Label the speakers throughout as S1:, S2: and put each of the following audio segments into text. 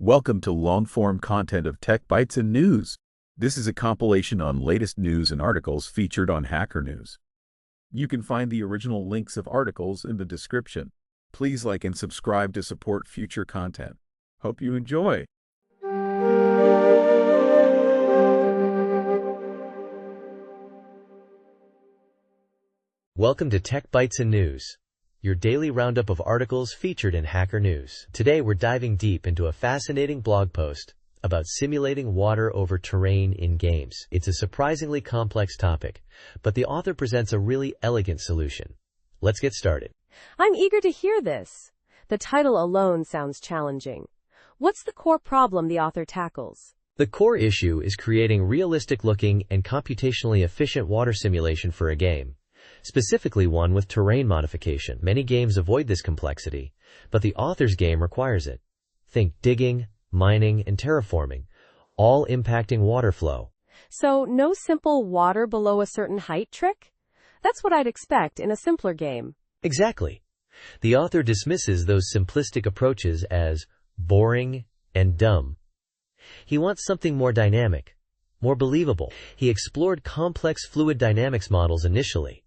S1: Welcome to long-form content of Tech Bytes and News. This is a compilation on latest news and articles featured on Hacker News. You can find the original links of articles in the description. Please like and subscribe to support future content. Hope you enjoy.
S2: Welcome to Tech Bytes and News, your daily roundup of articles featured in Hacker News. Today we're diving deep into a fascinating blog post about simulating water over terrain in games. It's a surprisingly complex topic, but the author presents a really elegant solution. Let's get started.
S3: I'm eager to hear this. The title alone sounds challenging. What's the core problem the author tackles?
S2: The core issue is creating realistic-looking and computationally efficient water simulation for a game, specifically one with terrain modification. Many games avoid this complexity, but the author's game requires it. Think digging, mining, and terraforming, all impacting water flow.
S3: So, no simple water below a certain height trick? That's what I'd expect in a simpler game.
S2: Exactly. The author dismisses those simplistic approaches as boring and dumb. He wants something more dynamic, more believable. He explored complex fluid dynamics models initially,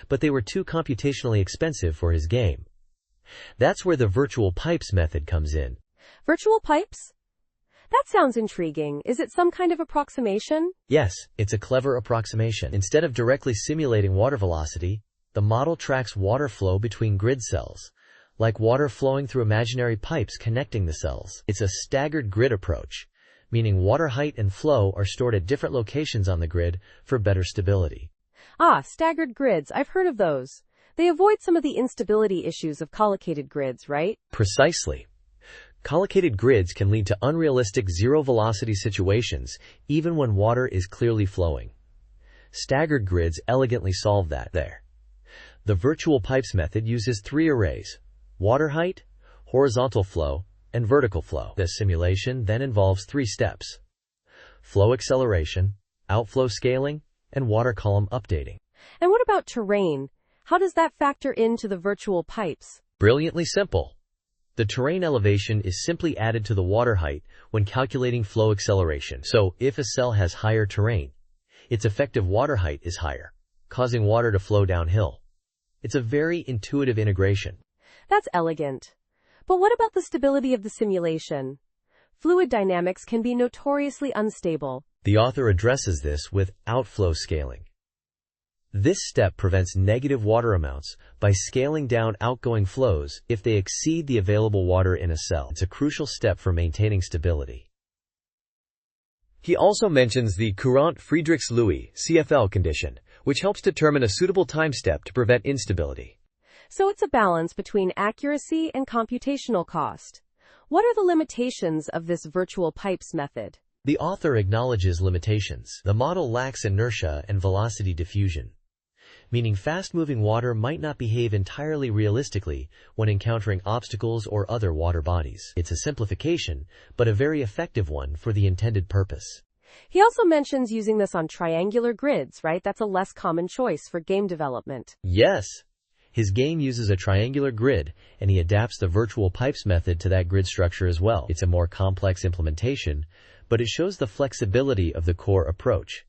S2: but they were too computationally expensive for his game. That's where the virtual pipes method comes in.
S3: Virtual pipes? That sounds intriguing. Is it some kind of approximation?
S2: Yes, it's a clever approximation. Instead of directly simulating water velocity, the model tracks water flow between grid cells, like water flowing through imaginary pipes connecting the cells. It's a staggered grid approach, meaning water height and flow are stored at different locations on the grid for better stability.
S3: Ah, staggered grids. I've heard of those. They avoid some of the instability issues of collocated grids, right?
S2: Precisely. Collocated grids can lead to unrealistic zero-velocity situations, even when water is clearly flowing. Staggered grids elegantly solve that there. The virtual pipes method uses three arrays: water height, horizontal flow, and vertical flow. The simulation then involves three steps: flow acceleration, outflow scaling, and water column updating.
S3: And what about terrain? How does that factor into the virtual pipes?
S2: Brilliantly simple. The terrain elevation is simply added to the water height when calculating flow acceleration. So, if a cell has higher terrain, its effective water height is higher, causing water to flow downhill. It's a very intuitive integration.
S3: That's elegant. But what about the stability of the simulation? Fluid dynamics can be notoriously unstable.
S2: The author addresses this with outflow scaling. This step prevents negative water amounts by scaling down outgoing flows if they exceed the available water in a cell. It's a crucial step for maintaining stability. He also mentions the Courant-Friedrichs-Lewy (CFL) condition, which helps determine a suitable time step to prevent instability.
S3: So it's a balance between accuracy and computational cost. What are the limitations of this virtual pipes method?
S2: The author acknowledges limitations. The model lacks inertia and velocity diffusion, meaning fast-moving water might not behave entirely realistically when encountering obstacles or other water bodies. It's a simplification, but a very effective one for the intended purpose.
S3: He also mentions using this on triangular grids, right? That's a less common choice for game development.
S2: Yes. His game uses a triangular grid, and he adapts the virtual pipes method to that grid structure as well. It's a more complex implementation, but it shows the flexibility of the core approach.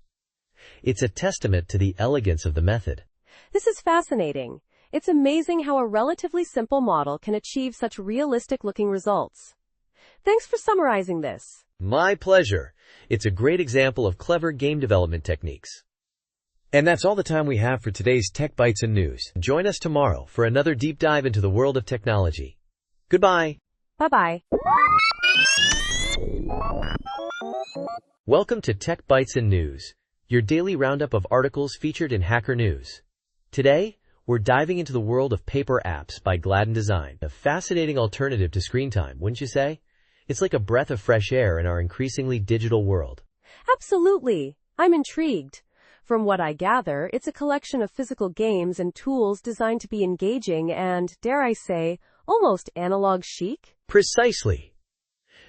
S2: It's a testament to the elegance of the method.
S3: This is fascinating. It's amazing how a relatively simple model can achieve such realistic-looking results. Thanks for summarizing this.
S2: My pleasure. It's a great example of clever game development techniques. And that's all the time we have for today's Tech Bytes and News. Join us tomorrow for another deep dive into the world of technology. Goodbye.
S3: Bye-bye.
S2: Welcome to Tech Bytes and News, your daily roundup of articles featured in Hacker News. Today, we're diving into the world of paper apps by Gladden Design, a fascinating alternative to screen time, wouldn't you say? It's like a breath of fresh air in our increasingly digital world.
S3: Absolutely. I'm intrigued. From what I gather, it's a collection of physical games and tools designed to be engaging and, dare I say, almost analog chic?
S2: Precisely.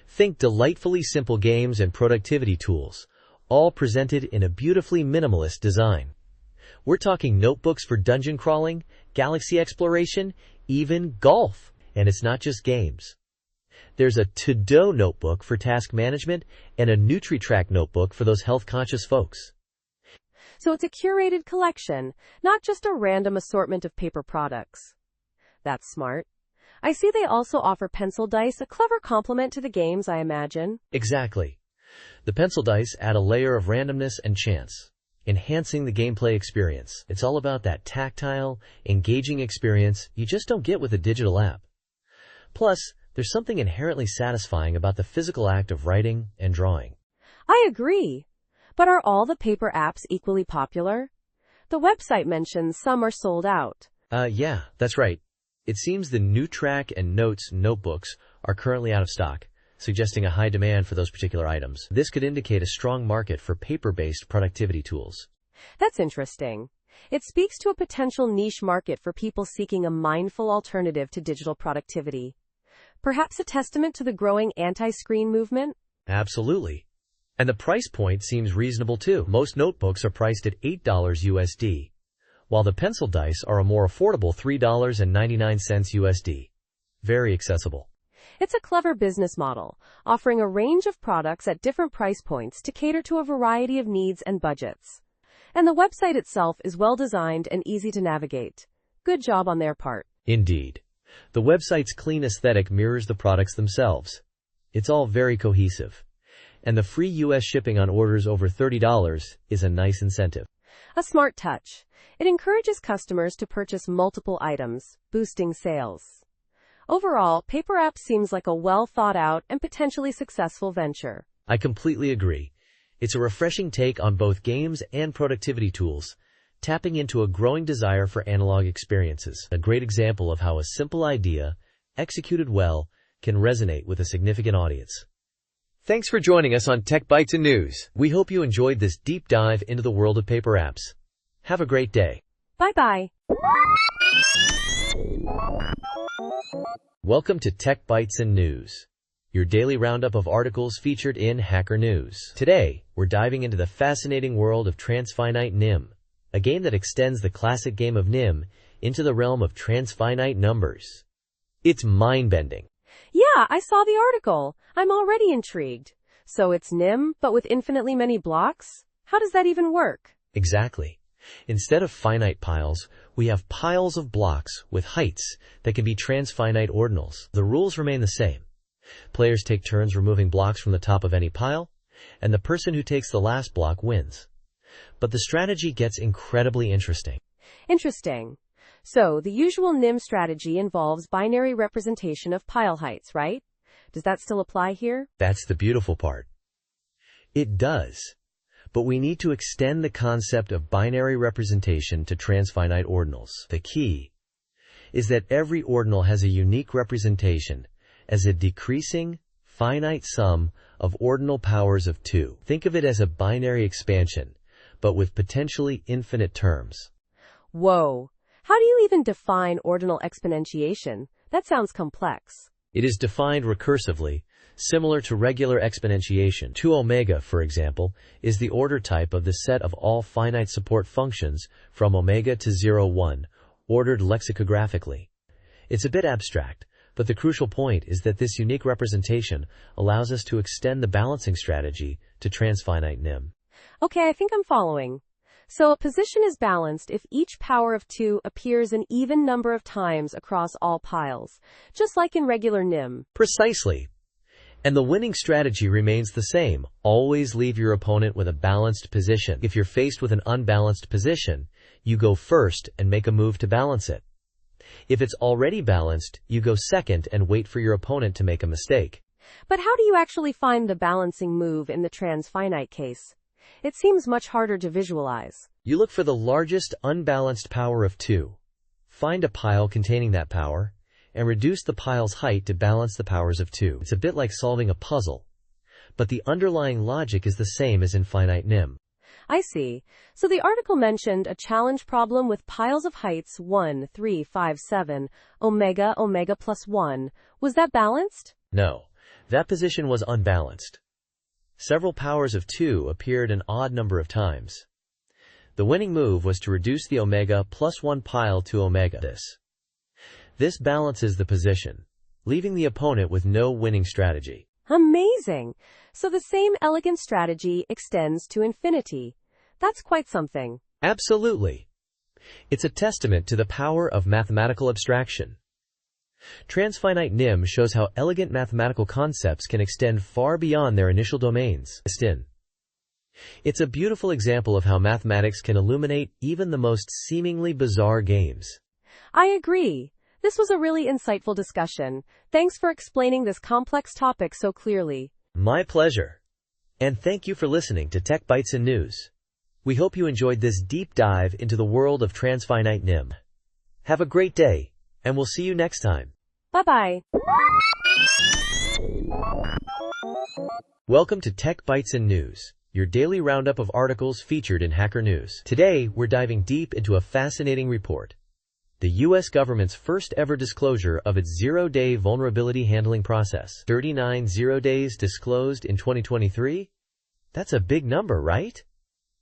S2: Think delightfully simple games and productivity tools, all presented in a beautifully minimalist design. We're talking notebooks for dungeon crawling, galaxy exploration, even golf. And it's not just games. There's a To-Do notebook for task management and a NutriTrack notebook for those health-conscious folks.
S3: So it's a curated collection, not just a random assortment of paper products. That's smart. I see they also offer pencil dice, a clever complement to the games, I imagine.
S2: Exactly. The pencil dice add a layer of randomness and chance, enhancing the gameplay experience. It's all about that tactile, engaging experience you just don't get with a digital app. Plus, there's something inherently satisfying about the physical act of writing and drawing.
S3: I agree. But are all the paper apps equally popular? The website mentions some are sold out.
S2: Yeah, that's right. It seems the NuTrack and Notes notebooks are currently out of stock, suggesting a high demand for those particular items. This could indicate a strong market for paper-based productivity tools.
S3: That's interesting. It speaks to a potential niche market for people seeking a mindful alternative to digital productivity. Perhaps a testament to the growing anti-screen movement?
S2: Absolutely. And the price point seems reasonable too. Most notebooks are priced at $8 USD, while the pencil dice are a more affordable $3.99 USD. Very accessible.
S3: It's a clever business model, offering a range of products at different price points to cater to a variety of needs and budgets. And the website itself is well designed and easy to navigate. Good job on their part.
S2: Indeed. The website's clean aesthetic mirrors the products themselves. It's all very cohesive. And the free U.S. shipping on orders over $30 is a nice incentive.
S3: A smart touch. It encourages customers to purchase multiple items, boosting sales. Overall, Paper App seems like a well-thought-out and potentially successful venture.
S2: I completely agree. It's a refreshing take on both games and productivity tools, tapping into a growing desire for analog experiences. A great example of how a simple idea, executed well, can resonate with a significant audience. Thanks for joining us on Tech Bytes and News. We hope you enjoyed this deep dive into the world of paper apps. Have a great day.
S3: Bye-bye.
S2: Welcome to Tech Bytes and News, your daily roundup of articles featured in Hacker News. Today, we're diving into the fascinating world of transfinite NIM, a game that extends the classic game of NIM into the realm of transfinite numbers. It's mind-bending.
S3: Yeah, I saw the article. I'm already intrigued. So it's NIM, but with infinitely many blocks? How does that even work?
S2: Exactly. Instead of finite piles, we have piles of blocks with heights that can be transfinite ordinals. The rules remain the same. Players take turns removing blocks from the top of any pile, and the person who takes the last block wins. But the strategy gets incredibly interesting.
S3: Interesting. So, the usual NIM strategy involves binary representation of pile heights, right? Does that still apply here?
S2: That's the beautiful part. It does. But we need to extend the concept of binary representation to transfinite ordinals. The key is that every ordinal has a unique representation as a decreasing, finite sum of ordinal powers of 2. Think of it as a binary expansion, but with potentially infinite terms.
S3: Whoa. How do you even define ordinal exponentiation? That sounds complex.
S2: It is defined recursively, similar to regular exponentiation. 2 omega, for example, is the order type of the set of all finite support functions from omega to 0, 1, ordered lexicographically. It's a bit abstract, but the crucial point is that this unique representation allows us to extend the balancing strategy to transfinite NIM.
S3: Okay, I think I'm following. So a position is balanced if each power of 2 appears an even number of times across all piles, just like in regular NIM.
S2: Precisely. And the winning strategy remains the same. Always leave your opponent with a balanced position. If you're faced with an unbalanced position, you go first and make a move to balance it. If it's already balanced, you go second and wait for your opponent to make a mistake.
S3: But how do you actually find the balancing move in the transfinite case? It seems much harder to visualize.
S2: You look for the largest unbalanced power of 2. Find a pile containing that power, and reduce the pile's height to balance the powers of 2. It's a bit like solving a puzzle, but the underlying logic is the same as in finite NIM.
S3: I see. So the article mentioned a challenge problem with piles of heights 1, 3, 5, 7, omega, omega plus 1. Was that balanced?
S2: No, that position was unbalanced. Several powers of 2 appeared an odd number of times. The winning move was to reduce the omega plus 1 pile to omega. This balances the position. leaving the opponent with no winning strategy.
S3: Amazing! So the same elegant strategy extends to infinity. That's quite something.
S2: Absolutely. It's a testament to the power of mathematical abstraction. Transfinite NIM shows how elegant mathematical concepts can extend far beyond their initial domains. It's a beautiful example of how mathematics can illuminate even the most seemingly bizarre games.
S3: I agree. This was a really insightful discussion. Thanks for explaining this complex topic so clearly.
S2: My pleasure. And thank you for listening to Tech Bytes and News. We hope you enjoyed this deep dive into the world of transfinite NIM. Have a great day, and we'll see you next time.
S3: Bye-bye.
S2: Welcome to Tech Bytes and News, your daily roundup of articles featured in Hacker News. Today, we're diving deep into a fascinating report. The U.S. government's first ever disclosure of its zero-day vulnerability handling process. 39 zero days disclosed in 2023? That's a big number, right?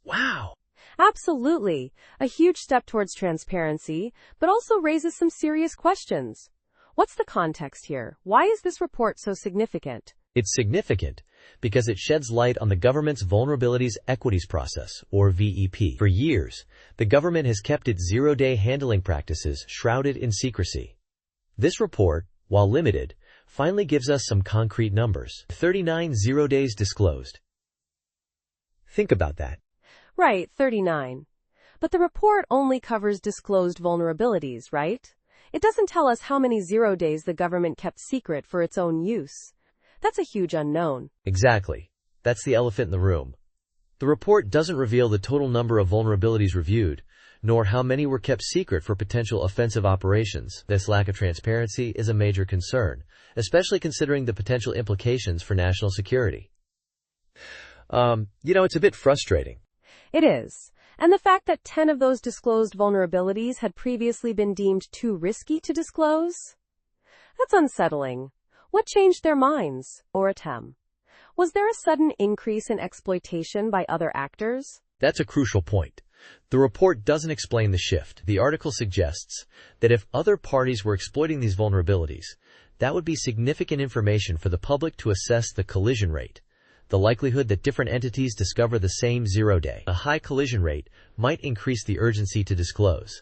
S2: Wow!
S3: Absolutely. A huge step towards transparency, but also raises some serious questions. What's the context here? Why is this report so significant?
S2: It's significant because it sheds light on the government's Vulnerabilities Equities Process, or VEP. For years, the government has kept its zero-day handling practices shrouded in secrecy. This report, while limited, finally gives us some concrete numbers. 39 zero days disclosed. Think about that.
S3: Right, 39. But the report only covers disclosed vulnerabilities, right? It doesn't tell us how many zero days the government kept secret for its own use. That's a huge unknown.
S2: Exactly. That's the elephant in the room. The report doesn't reveal the total number of vulnerabilities reviewed, nor how many were kept secret for potential offensive operations. This lack of transparency is a major concern, especially considering the potential implications for national security. It's a bit frustrating.
S3: It is. And the fact that 10 of those disclosed vulnerabilities had previously been deemed too risky to disclose? That's unsettling. What changed their minds, or attempt? Was there a sudden increase in exploitation by other actors?
S2: That's a crucial point. The report doesn't explain the shift. The article suggests that if other parties were exploiting these vulnerabilities, that would be significant information for the public to assess the collision rate, the likelihood that different entities discover the same zero day. A high collision rate might increase the urgency to disclose.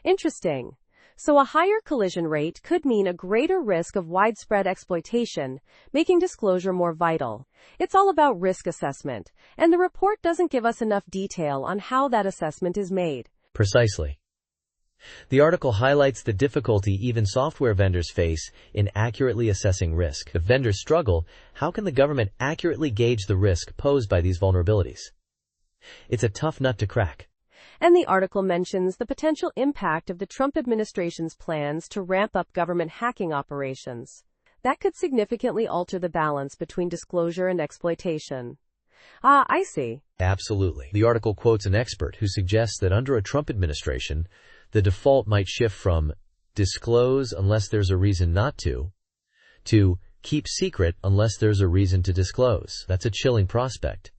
S3: Interesting. So a higher collision rate could mean a greater risk of widespread exploitation, making disclosure more vital. It's all about risk assessment, and the report doesn't give us enough detail on how that assessment is made.
S2: Precisely. The article highlights the difficulty even software vendors face in accurately assessing risk. If vendors struggle, how can the government accurately gauge the risk posed by these vulnerabilities? It's a tough nut to crack.
S3: And the article mentions the potential impact of the Trump administration's plans to ramp up government hacking operations. That could significantly alter the balance between disclosure and exploitation. I see.
S2: Absolutely. The article quotes an expert who suggests that under a Trump administration, the default might shift from disclose unless there's a reason not to keep secret unless there's a reason to disclose. That's a chilling prospect.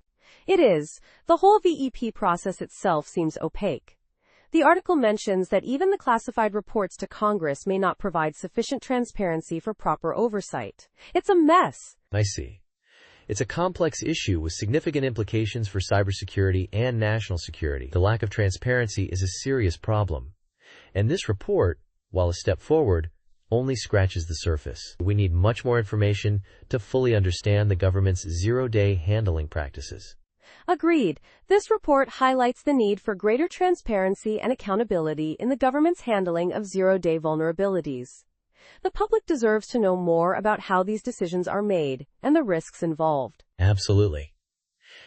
S3: It is. The whole VEP process itself seems opaque. The article mentions that even the classified reports to Congress may not provide sufficient transparency for proper oversight. It's a mess.
S2: I see. It's a complex issue with significant implications for cybersecurity and national security. The lack of transparency is a serious problem. And this report, while a step forward, only scratches the surface. We need much more information to fully understand the government's zero-day handling practices.
S3: Agreed. This report highlights the need for greater transparency and accountability in the government's handling of zero-day vulnerabilities. The public deserves to know more about how these decisions are made and the risks involved.
S2: Absolutely.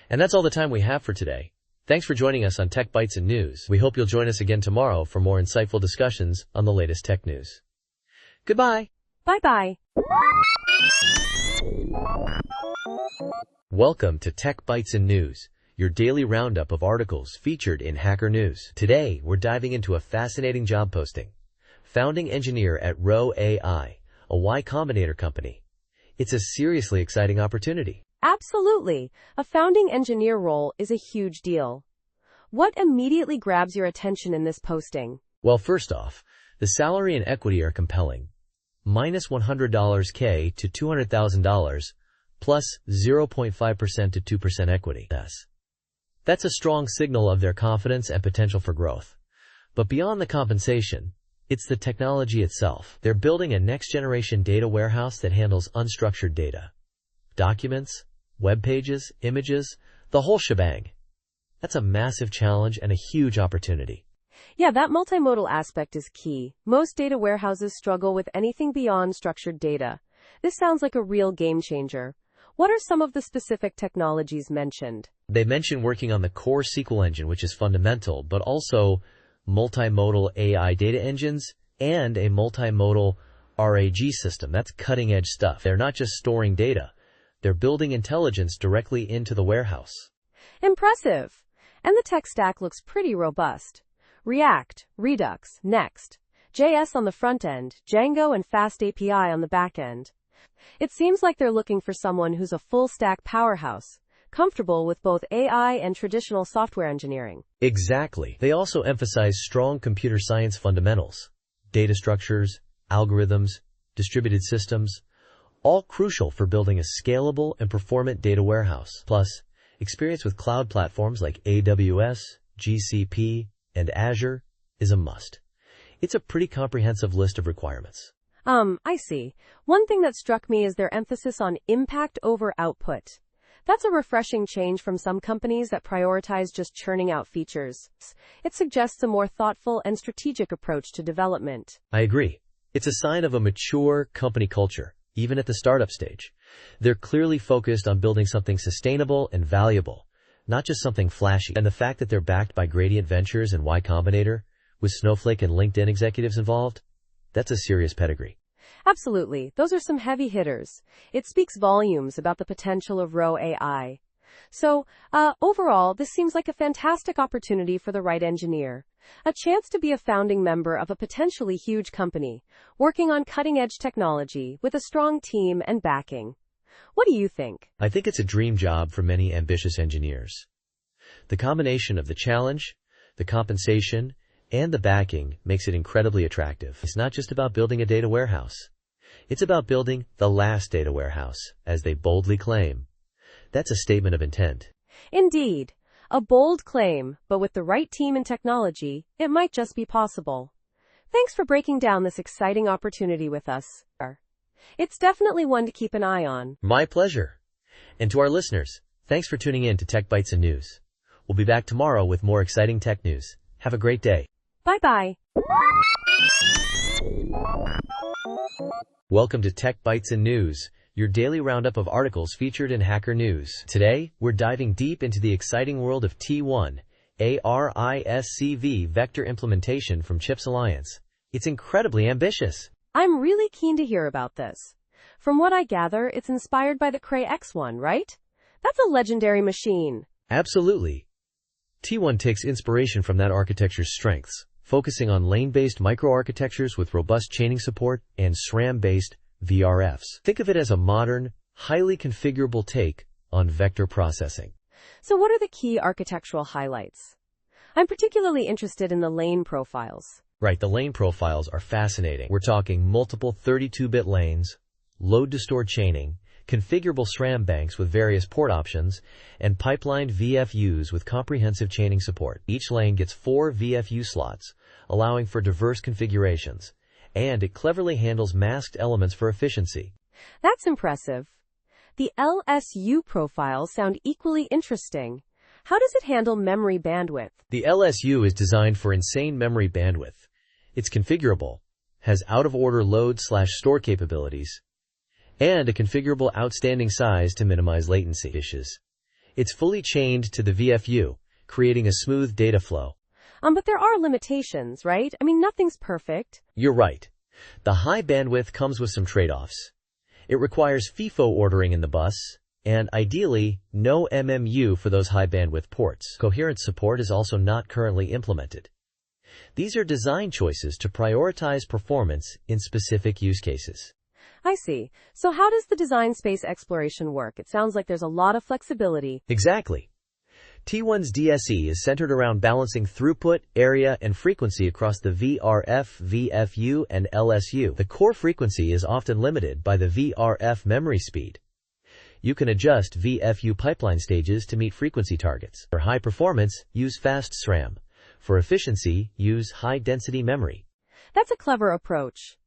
S2: And that's all the time we have for today. Thanks for joining us on Tech Bytes and News. We hope you'll join us again tomorrow for more insightful discussions on the latest tech news. Goodbye.
S3: Bye-bye.
S2: Welcome to Tech Bytes and News, your daily roundup of articles featured in Hacker News. Today, we're diving into a fascinating job posting. Founding engineer at Row AI, a Y Combinator company. It's a seriously exciting opportunity.
S3: Absolutely. A founding engineer role is a huge deal. What immediately grabs your attention in this posting?
S2: Well, first off, the salary and equity are compelling. minus $100K to $200,000, plus 0.5% to 2% equity. That's a strong signal of their confidence and potential for growth. But beyond the compensation, it's the technology itself. They're building a next-generation data warehouse that handles unstructured data. Documents, web pages, images, the whole shebang. That's a massive challenge and a huge opportunity.
S3: Yeah, that multimodal aspect is key. Most data warehouses struggle with anything beyond structured data. This sounds like a real game changer. What are some of the specific technologies mentioned?
S2: They mention working on the core SQL engine, which is fundamental, but also multimodal AI data engines and a multimodal RAG system. That's cutting-edge stuff. They're not just storing data. They're building intelligence directly into the warehouse.
S3: Impressive. And the tech stack looks pretty robust. React, Redux, Next, JS on the front end, Django and Fast API on the back end. It seems like they're looking for someone who's a full-stack powerhouse, comfortable with both AI and traditional software engineering.
S2: Exactly. They also emphasize strong computer science fundamentals, data structures, algorithms, distributed systems, all crucial for building a scalable and performant data warehouse. Plus, experience with cloud platforms like AWS, GCP, and Azure is a must. It's a pretty comprehensive list of requirements.
S3: I see. One thing that struck me is their emphasis on impact over output. That's a refreshing change from some companies that prioritize just churning out features. It suggests a more thoughtful and strategic approach to development.
S2: I agree. It's a sign of a mature company culture, even at the startup stage. They're clearly focused on building something sustainable and valuable, not just something flashy. And the fact that they're backed by Gradient Ventures and Y Combinator, with Snowflake and LinkedIn executives involved, that's a serious pedigree.
S3: Absolutely. Those are some heavy hitters. It speaks volumes about the potential of Row AI. So, overall, this seems like a fantastic opportunity for the right engineer. A chance to be a founding member of a potentially huge company, working on cutting-edge technology with a strong team and backing. What do you think?
S2: I think it's a dream job for many ambitious engineers. The combination of the challenge, the compensation, and the backing makes it incredibly attractive. It's not just about building a data warehouse. It's about building the last data warehouse, as they boldly claim. That's a statement of intent.
S3: Indeed. A bold claim, but with the right team and technology, it might just be possible. Thanks for breaking down this exciting opportunity with us. It's definitely one to keep an eye on.
S2: My pleasure. And to our listeners, thanks for tuning in to Tech Bytes and News. We'll be back tomorrow with more exciting tech news. Have a great day.
S3: Bye-bye.
S2: Welcome to Tech Bytes and News, your daily roundup of articles featured in Hacker News. Today, we're diving deep into the exciting world of T1, ARISCV vector implementation from Chips Alliance. It's incredibly ambitious.
S3: I'm really keen to hear about this. From what I gather, it's inspired by the Cray X1, right? That's a legendary machine.
S2: Absolutely. T1 takes inspiration from that architecture's strengths, focusing on lane-based microarchitectures with robust chaining support and SRAM-based VRFs. Think of it as a modern, highly configurable take on vector processing.
S3: So what are the key architectural highlights? I'm particularly interested in the lane profiles.
S2: Right, the lane profiles are fascinating. We're talking multiple 32-bit lanes, load-to-store chaining, configurable SRAM banks with various port options, and pipelined VFUs with comprehensive chaining support. Each lane gets 4 VFU slots, allowing for diverse configurations, and it cleverly handles masked elements for efficiency.
S3: That's impressive. The LSU profiles sound equally interesting. How does it handle memory bandwidth?
S2: The LSU is designed for insane memory bandwidth. It's configurable, has out-of-order load/store capabilities, and a configurable outstanding size to minimize latency issues. It's fully chained to the VFU, creating a smooth data flow.
S3: But there are limitations, right? I mean, nothing's perfect.
S2: You're right. The high bandwidth comes with some trade-offs. It requires FIFO ordering in the bus, and ideally, no MMU for those high bandwidth ports. Coherent support is also not currently implemented. These are design choices to prioritize performance in specific use cases.
S3: I see. So how does the design space exploration work? It sounds like there's a lot of flexibility.
S2: Exactly. T1's DSE is centered around balancing throughput, area, and frequency across the VRF, VFU, and LSU. The core frequency is often limited by the VRF memory speed. You can adjust VFU pipeline stages to meet frequency targets. For high performance, use fast SRAM. For efficiency, use high-density memory.
S3: That's a clever approach.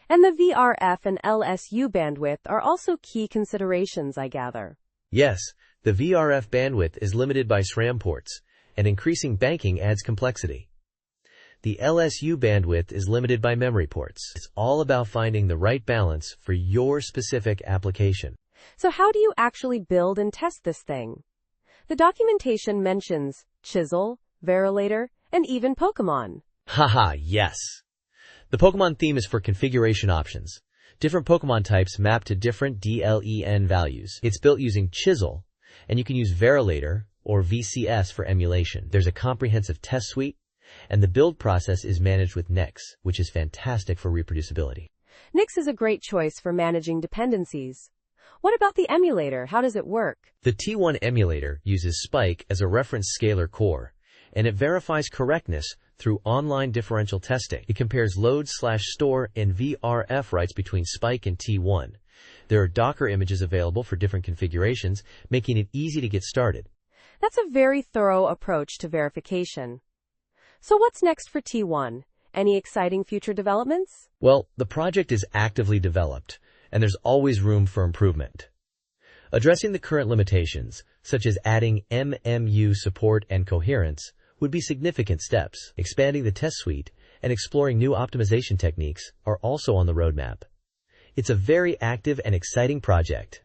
S3: And the VRF and LSU bandwidth are also key considerations, I gather.
S2: Yes, the VRF bandwidth is limited by SRAM ports, and increasing banking adds complexity. The LSU bandwidth is limited by memory ports. It's all about finding the right balance for your specific application.
S3: So how do you actually build and test this thing? The documentation mentions Chisel, Verilator, and even Pokemon.
S2: Haha, yes. The Pokemon theme is for configuration options. Different Pokemon types map to different DLEN values. It's built using Chisel, and you can use Verilator or VCS for emulation. There's a comprehensive test suite, and the build process is managed with Nix, which is fantastic for reproducibility.
S3: Nix is a great choice for managing dependencies. What about the emulator? How does it work?
S2: The T1 emulator uses Spike as a reference scalar core, and it verifies correctness through online differential testing. It compares load/store and VRF writes between Spike and T1. There are Docker images available for different configurations, making it easy to get started.
S3: That's a very thorough approach to verification. So what's next for T1? Any exciting future developments?
S2: Well, the project is actively developed, and there's always room for improvement. Addressing the current limitations, such as adding MMU support and coherence, would be significant steps. Expanding the test suite and exploring new optimization techniques are also on the roadmap. It's a very active and exciting project.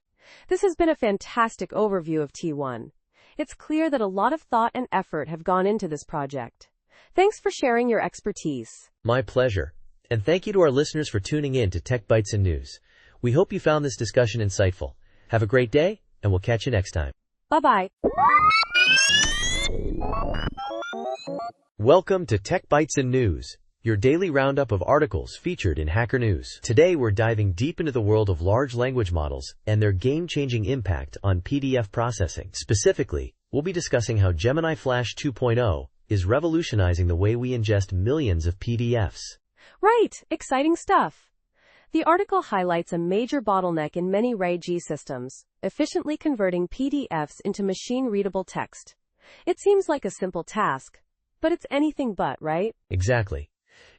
S3: This has been a fantastic overview of T1. It's clear that a lot of thought and effort have gone into this project. Thanks for sharing your expertise.
S2: My pleasure. And thank you to our listeners for tuning in to Tech Bytes and News. We hope you found this discussion insightful. Have a great day, and we'll catch you next time.
S3: Bye-bye.
S2: Welcome to Tech Bytes and News, your daily roundup of articles featured in Hacker News. Today we're diving deep into the world of large language models and their game-changing impact on PDF processing. Specifically, we'll be discussing how Gemini Flash 2.0 is revolutionizing the way we ingest millions of PDFs.
S3: Right, exciting stuff. The article highlights a major bottleneck in many RAG systems, efficiently converting PDFs into machine-readable text. It seems like a simple task, but it's anything but, right?
S2: Exactly.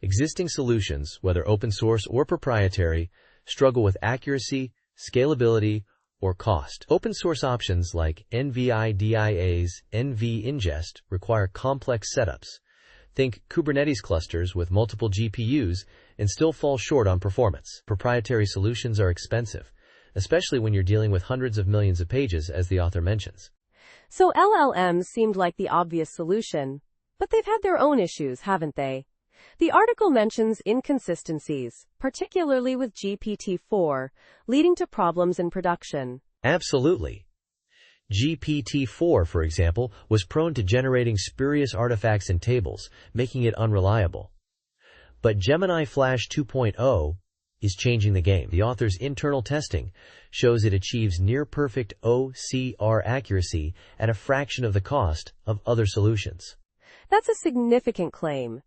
S2: Existing solutions, whether open source or proprietary, struggle with accuracy, scalability, or cost. Open source options like NVIDIA's NV Ingest require complex setups. Think Kubernetes clusters with multiple GPUs and still fall short on performance. Proprietary solutions are expensive, especially when you're dealing with hundreds of millions of pages, as the author mentions.
S3: So LLMs seemed like the obvious solution, but they've had their own issues, haven't they? The article mentions inconsistencies, particularly with GPT-4, leading to problems in production.
S2: Absolutely. GPT-4, for example, was prone to generating spurious artifacts and tables, making it unreliable. But Gemini Flash 2.0 is changing the game. The author's internal testing shows it achieves near-perfect OCR accuracy at a fraction of the cost of other solutions.
S3: That's a significant claim.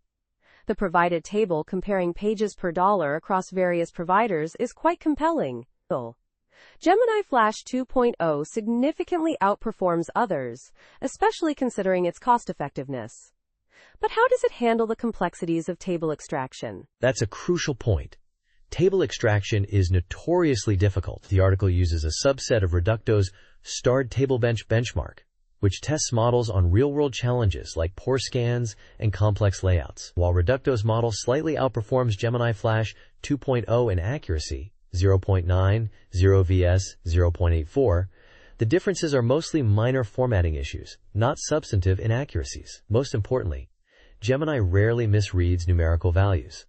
S3: The provided table comparing pages per dollar across various providers is quite compelling. Gemini Flash 2.0 significantly outperforms others, especially considering its cost-effectiveness. But how does it handle the complexities of table extraction?
S2: That's a crucial point. Table extraction is notoriously difficult. The article uses a subset of Reducto's starred table bench benchmark, which tests models on real-world challenges like poor scans and complex layouts. While Reducto's model slightly outperforms Gemini Flash 2.0 in accuracy, 0.9, 0 vs, 0.84, the differences are mostly minor formatting issues, not substantive inaccuracies. Most importantly, Gemini rarely misreads numerical values.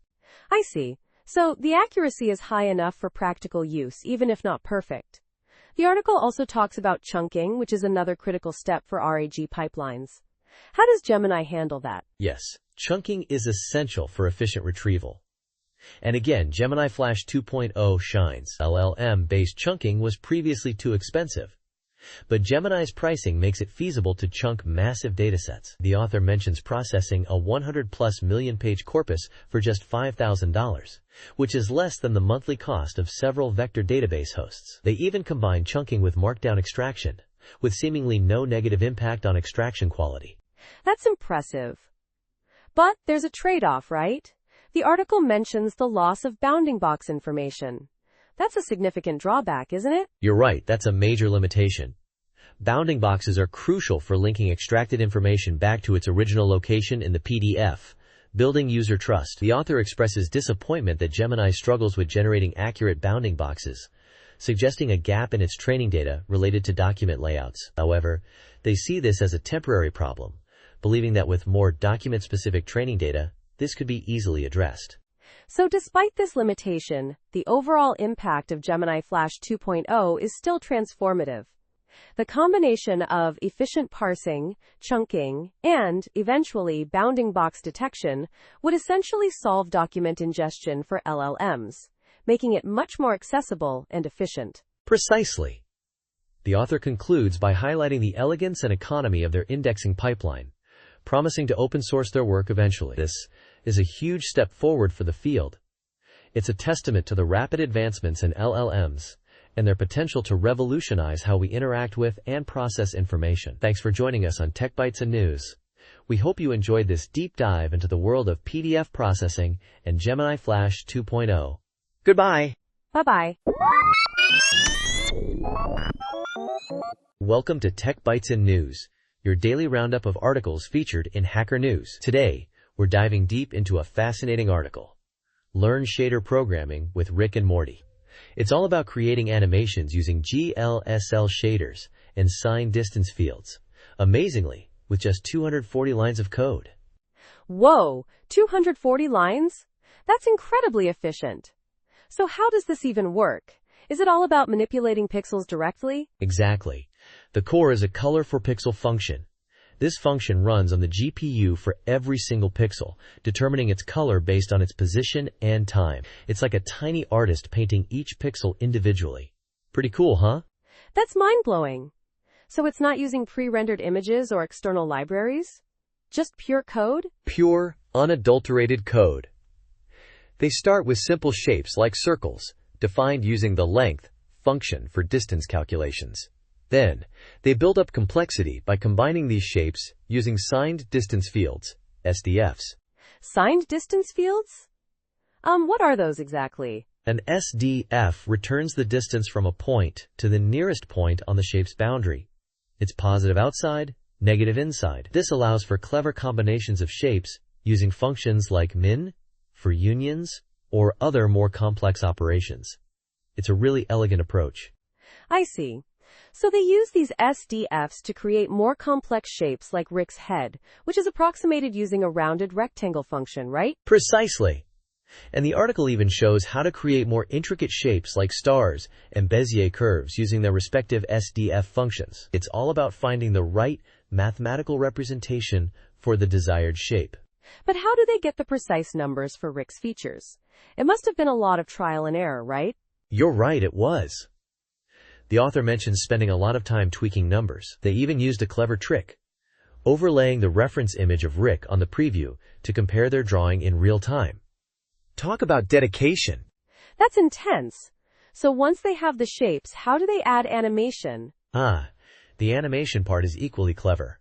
S3: I see. So the accuracy is high enough for practical use, even if not perfect. The article also talks about chunking, which is another critical step for RAG pipelines. How does Gemini handle that?
S2: Yes, chunking is essential for efficient retrieval. And again, Gemini Flash 2.0 shines. LLM-based chunking was previously too expensive. But Gemini's pricing makes it feasible to chunk massive datasets. The author mentions processing a 100+ million-page corpus for just $5,000, which is less than the monthly cost of several vector database hosts. They even combine chunking with markdown extraction, with seemingly no negative impact on extraction quality.
S3: That's impressive. But there's a trade-off, right? The article mentions the loss of bounding box information. That's a significant drawback, isn't it?
S2: You're right, that's a major limitation. Bounding boxes are crucial for linking extracted information back to its original location in the PDF, building user trust. The author expresses disappointment that Gemini struggles with generating accurate bounding boxes, suggesting a gap in its training data related to document layouts. However, they see this as a temporary problem, believing that with more document-specific training data, this could be easily addressed.
S3: So despite this limitation, the overall impact of Gemini Flash 2.0 is still transformative. The combination of efficient parsing, chunking, and, eventually, bounding box detection would essentially solve document ingestion for LLMs, making it much more accessible and efficient.
S2: Precisely. The author concludes by highlighting the elegance and economy of their indexing pipeline, promising to open source their work eventually. This is a huge step forward for the field. It's a testament to the rapid advancements in LLMs and their potential to revolutionize how we interact with and process information. Thanks for joining us on Tech Bytes and News. We hope you enjoyed this deep dive into the world of PDF processing and Gemini Flash 2.0. Goodbye.
S3: Bye-bye.
S2: Welcome to Tech Bytes and News, your daily roundup of articles featured in Hacker News. Today, we're diving deep into a fascinating article. Learn shader programming with Rick and Morty. It's all about creating animations using GLSL shaders and signed distance fields. Amazingly, with just 240 lines of code.
S3: Whoa, 240 lines? That's incredibly efficient. So how does this even work? Is it all about manipulating pixels directly?
S2: Exactly. The core is a color for pixel function. This function runs on the GPU for every single pixel, determining its color based on its position and time. It's like a tiny artist painting each pixel individually. Pretty cool, huh?
S3: That's mind-blowing. So it's not using pre-rendered images or external libraries? Just pure code?
S2: Pure, unadulterated code. They start with simple shapes like circles, defined using the length function for distance calculations. Then, they build up complexity by combining these shapes using signed distance fields, SDFs.
S3: Signed distance fields? What are those exactly?
S2: An SDF returns the distance from a point to the nearest point on the shape's boundary. It's positive outside, negative inside. This allows for clever combinations of shapes using functions like min, for unions, or other more complex operations. It's a really elegant approach.
S3: I see. So they use these SDFs to create more complex shapes like Rick's head, which is approximated using a rounded rectangle function, right?
S2: Precisely. And the article even shows how to create more intricate shapes like stars and Bezier curves using their respective SDF functions. It's all about finding the right mathematical representation for the desired shape.
S3: But how do they get the precise numbers for Rick's features? It must have been a lot of trial and error, right?
S2: You're right, it was. The author mentions spending a lot of time tweaking numbers. They even used a clever trick, overlaying the reference image of Rick on the preview to compare their drawing in real time. Talk about dedication.
S3: That's intense. So once they have the shapes, how do they add animation?
S2: The animation part is equally clever.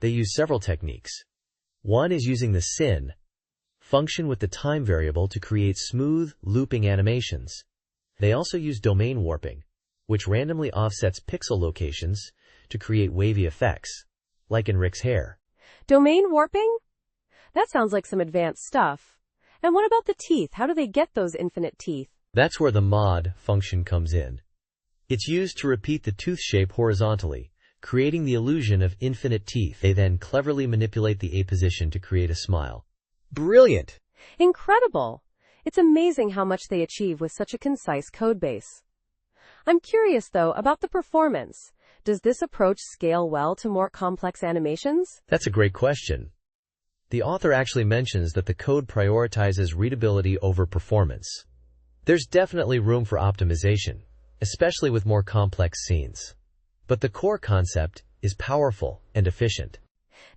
S2: They use several techniques. One is using the sin function with the time variable to create smooth, looping animations. They also use domain warping, which randomly offsets pixel locations to create wavy effects, like in Rick's hair.
S3: Domain warping? That sounds like some advanced stuff. And what about the teeth? How do they get those infinite teeth?
S2: That's where the mod function comes in. It's used to repeat the tooth shape horizontally, creating the illusion of infinite teeth. They then cleverly manipulate the A position to create a smile. Brilliant!
S3: Incredible! It's amazing how much they achieve with such a concise codebase. I'm curious, though, about the performance. Does this approach scale well to more complex animations?
S2: That's a great question. The author actually mentions that the code prioritizes readability over performance. There's definitely room for optimization, especially with more complex scenes. but the core concept is powerful and efficient.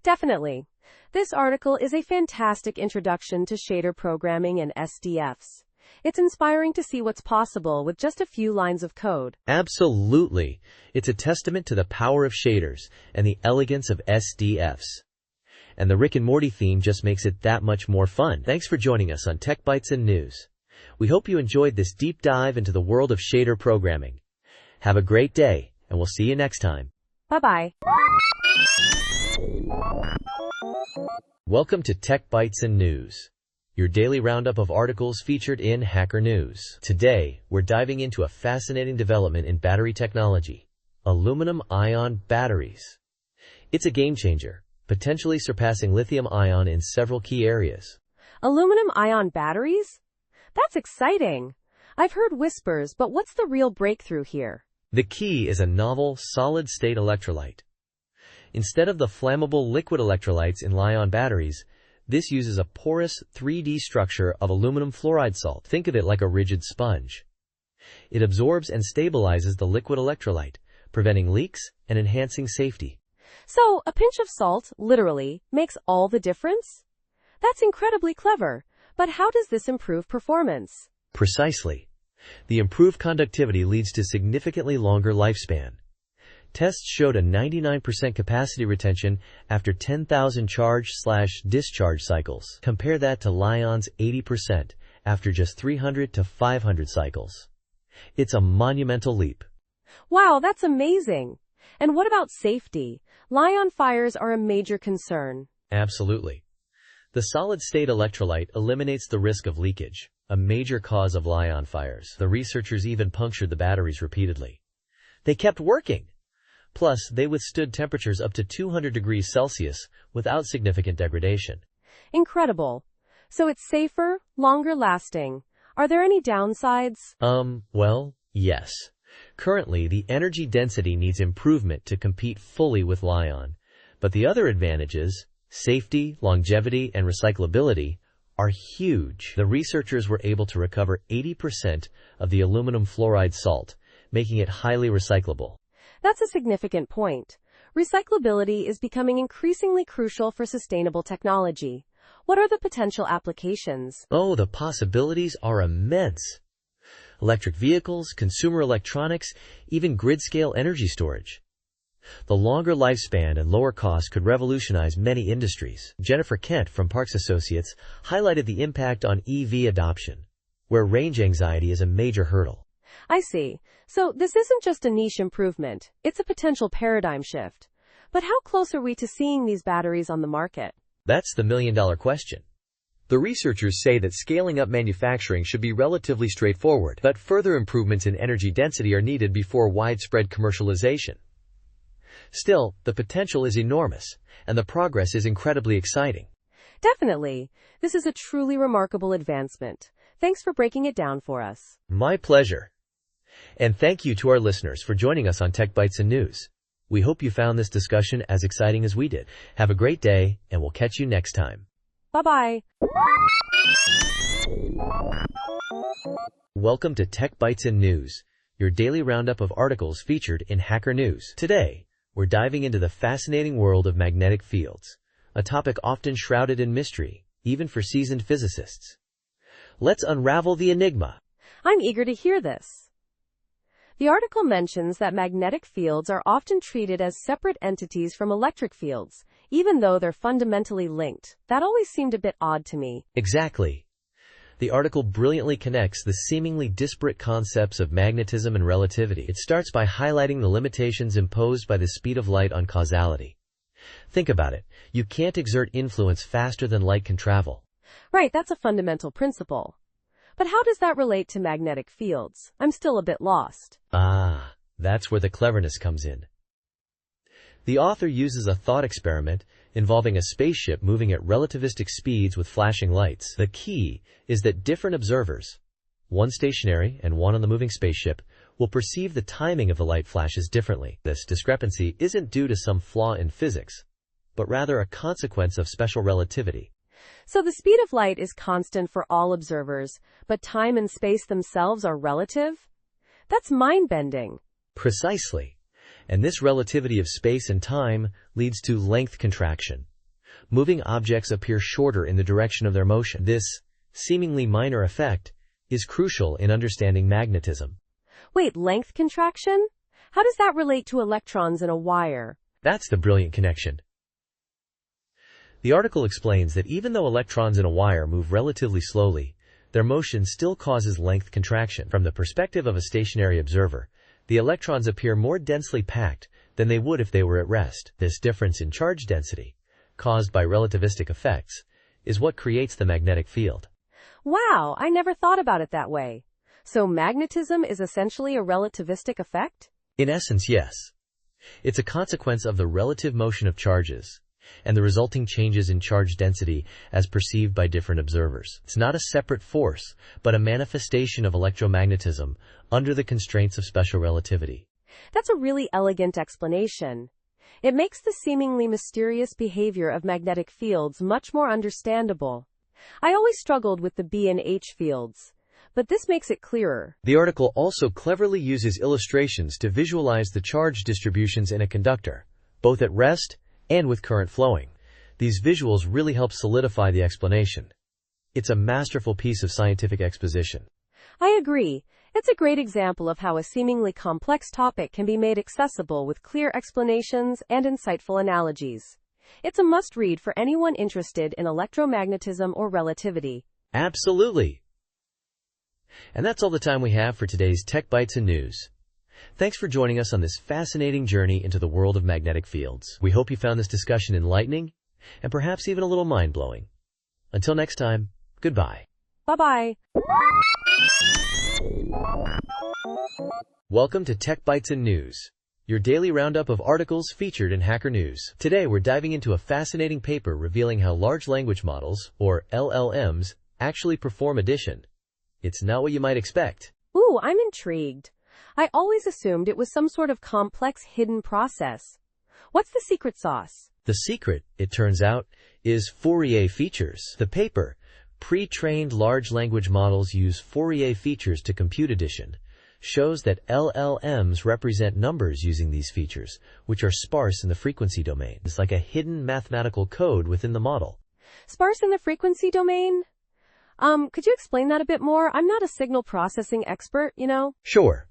S3: Definitely. This article is a fantastic introduction to shader programming and SDFs. It's inspiring to see what's possible with just a few lines of code.
S2: Absolutely. It's a testament to the power of shaders and the elegance of SDFs. And the Rick and Morty theme just makes it that much more fun. Thanks for joining us on Tech Bytes and News. We hope you enjoyed this deep dive into the world of shader programming. Have a great day, and we'll see you next time.
S3: Bye-bye.
S2: Welcome to Tech Bytes and News, your daily roundup of articles featured in Hacker News. Today, we're diving into a fascinating development in battery technology, aluminum-ion batteries. It's a game-changer, potentially surpassing lithium-ion in several key areas.
S3: Aluminum-ion batteries? That's exciting. I've heard whispers, but what's the real breakthrough here?
S2: The key is a novel, solid-state electrolyte. Instead of the flammable liquid electrolytes in Li-ion batteries, this uses a porous 3D structure of aluminum fluoride salt. Think of it like a rigid sponge. It absorbs and stabilizes the liquid electrolyte, preventing leaks and enhancing safety.
S3: So, a pinch of salt, literally, makes all the difference? That's incredibly clever. But how does this improve performance?
S2: Precisely. The improved conductivity leads to significantly longer lifespan. Tests showed a 99% capacity retention after 10,000 charge/discharge cycles. Compare that to Li-ion's 80% after just 300 to 500 cycles. It's a monumental leap.
S3: Wow, that's amazing. And what about safety? Li-ion fires are a major concern.
S2: Absolutely. The solid-state electrolyte eliminates the risk of leakage, a major cause of Li-ion fires. The researchers even punctured the batteries repeatedly. They kept working. Plus, they withstood temperatures up to 200 degrees Celsius without significant degradation.
S3: Incredible. So it's safer, longer lasting. Are there any downsides?
S2: Well, yes. Currently, the energy density needs improvement to compete fully with Li-ion. But the other advantages, safety, longevity, and recyclability, are huge. The researchers were able to recover 80% of the aluminum fluoride salt, making it highly recyclable.
S3: That's a significant point. Recyclability is becoming increasingly crucial for sustainable technology. What are the potential applications?
S2: Oh, the possibilities are immense. Electric vehicles, consumer electronics, even grid-scale energy storage. The longer lifespan and lower cost could revolutionize many industries. Jennifer Kent from Parks Associates highlighted the impact on EV adoption, where range anxiety is a major hurdle.
S3: I see. So this isn't just a niche improvement, it's a potential paradigm shift. But how close are we to seeing these batteries on the market?
S2: That's the million-dollar question. The researchers say that scaling up manufacturing should be relatively straightforward, but further improvements in energy density are needed before widespread commercialization. Still, the potential is enormous, and the progress is incredibly exciting.
S3: Definitely. This is a truly remarkable advancement. Thanks for breaking it down for us.
S2: My pleasure. And thank you to our listeners for joining us on Tech Bytes and News. We hope you found this discussion as exciting as we did. Have a great day, and we'll catch you next time.
S3: Bye-bye.
S2: Welcome to Tech Bytes and News, your daily roundup of articles featured in Hacker News. Today, we're diving into the fascinating world of magnetic fields, a topic often shrouded in mystery, even for seasoned physicists. Let's unravel the enigma.
S3: I'm eager to hear this. The article mentions that magnetic fields are often treated as separate entities from electric fields, even though they're fundamentally linked. That always seemed a bit odd to me.
S2: Exactly. The article brilliantly connects the seemingly disparate concepts of magnetism and relativity. It starts by highlighting the limitations imposed by the speed of light on causality. Think about it. You can't exert influence faster than light can travel.
S3: Right, that's a fundamental principle. But how does that relate to magnetic fields? I'm still a bit lost.
S2: That's where the cleverness comes in. The author uses a thought experiment involving a spaceship moving at relativistic speeds with flashing lights. The key is that different observers, one stationary and one on the moving spaceship, will perceive the timing of the light flashes differently. This discrepancy isn't due to some flaw in physics, but rather a consequence of special relativity.
S3: So the speed of light is constant for all observers, but time and space themselves are relative? That's mind-bending.
S2: Precisely. And this relativity of space and time leads to length contraction. Moving objects appear shorter in the direction of their motion. This seemingly minor effect is crucial in understanding magnetism.
S3: Wait, length contraction? How does that relate to electrons in a wire?
S2: That's the brilliant connection. The article explains that even though electrons in a wire move relatively slowly, their motion still causes length contraction. From the perspective of a stationary observer, the electrons appear more densely packed than they would if they were at rest. This difference in charge density, caused by relativistic effects, is what creates the magnetic field.
S3: Wow, I never thought about it that way. So magnetism is essentially a relativistic effect?
S2: In essence, yes. It's a consequence of the relative motion of charges and the resulting changes in charge density as perceived by different observers. It's not a separate force, but a manifestation of electromagnetism under the constraints of special relativity.
S3: That's a really elegant explanation. It makes the seemingly mysterious behavior of magnetic fields much more understandable. I always struggled with the B and H fields, but this makes it clearer.
S2: The article also cleverly uses illustrations to visualize the charge distributions in a conductor, both at rest and with current flowing. These visuals really help solidify the explanation. It's a masterful piece of scientific exposition.
S3: I agree. It's a great example of how a seemingly complex topic can be made accessible with clear explanations and insightful analogies. It's a must-read for anyone interested in electromagnetism or relativity.
S2: Absolutely. And that's all the time we have for today's Tech Bytes and News. Thanks for joining us on this fascinating journey into the world of magnetic fields. We hope you found this discussion enlightening and perhaps even a little mind-blowing. Until next time, goodbye.
S3: Bye-bye.
S2: Welcome to Tech Bytes and News, your daily roundup of articles featured in Hacker News. Today we're diving into a fascinating paper revealing how large language models, or LLMs, actually perform addition. It's not what you might expect.
S3: Ooh, I'm intrigued. I always assumed it was some sort of complex hidden process. What's the secret sauce?
S2: The secret, it turns out, is Fourier features. The paper, Pre-trained large language models use Fourier features to compute addition, shows that LLMs represent numbers using these features, which are sparse in the frequency domain. It's like a hidden mathematical code within the model.
S3: Sparse in the frequency domain? Could you explain that a bit more? I'm not a signal processing expert, you know?
S2: Sure.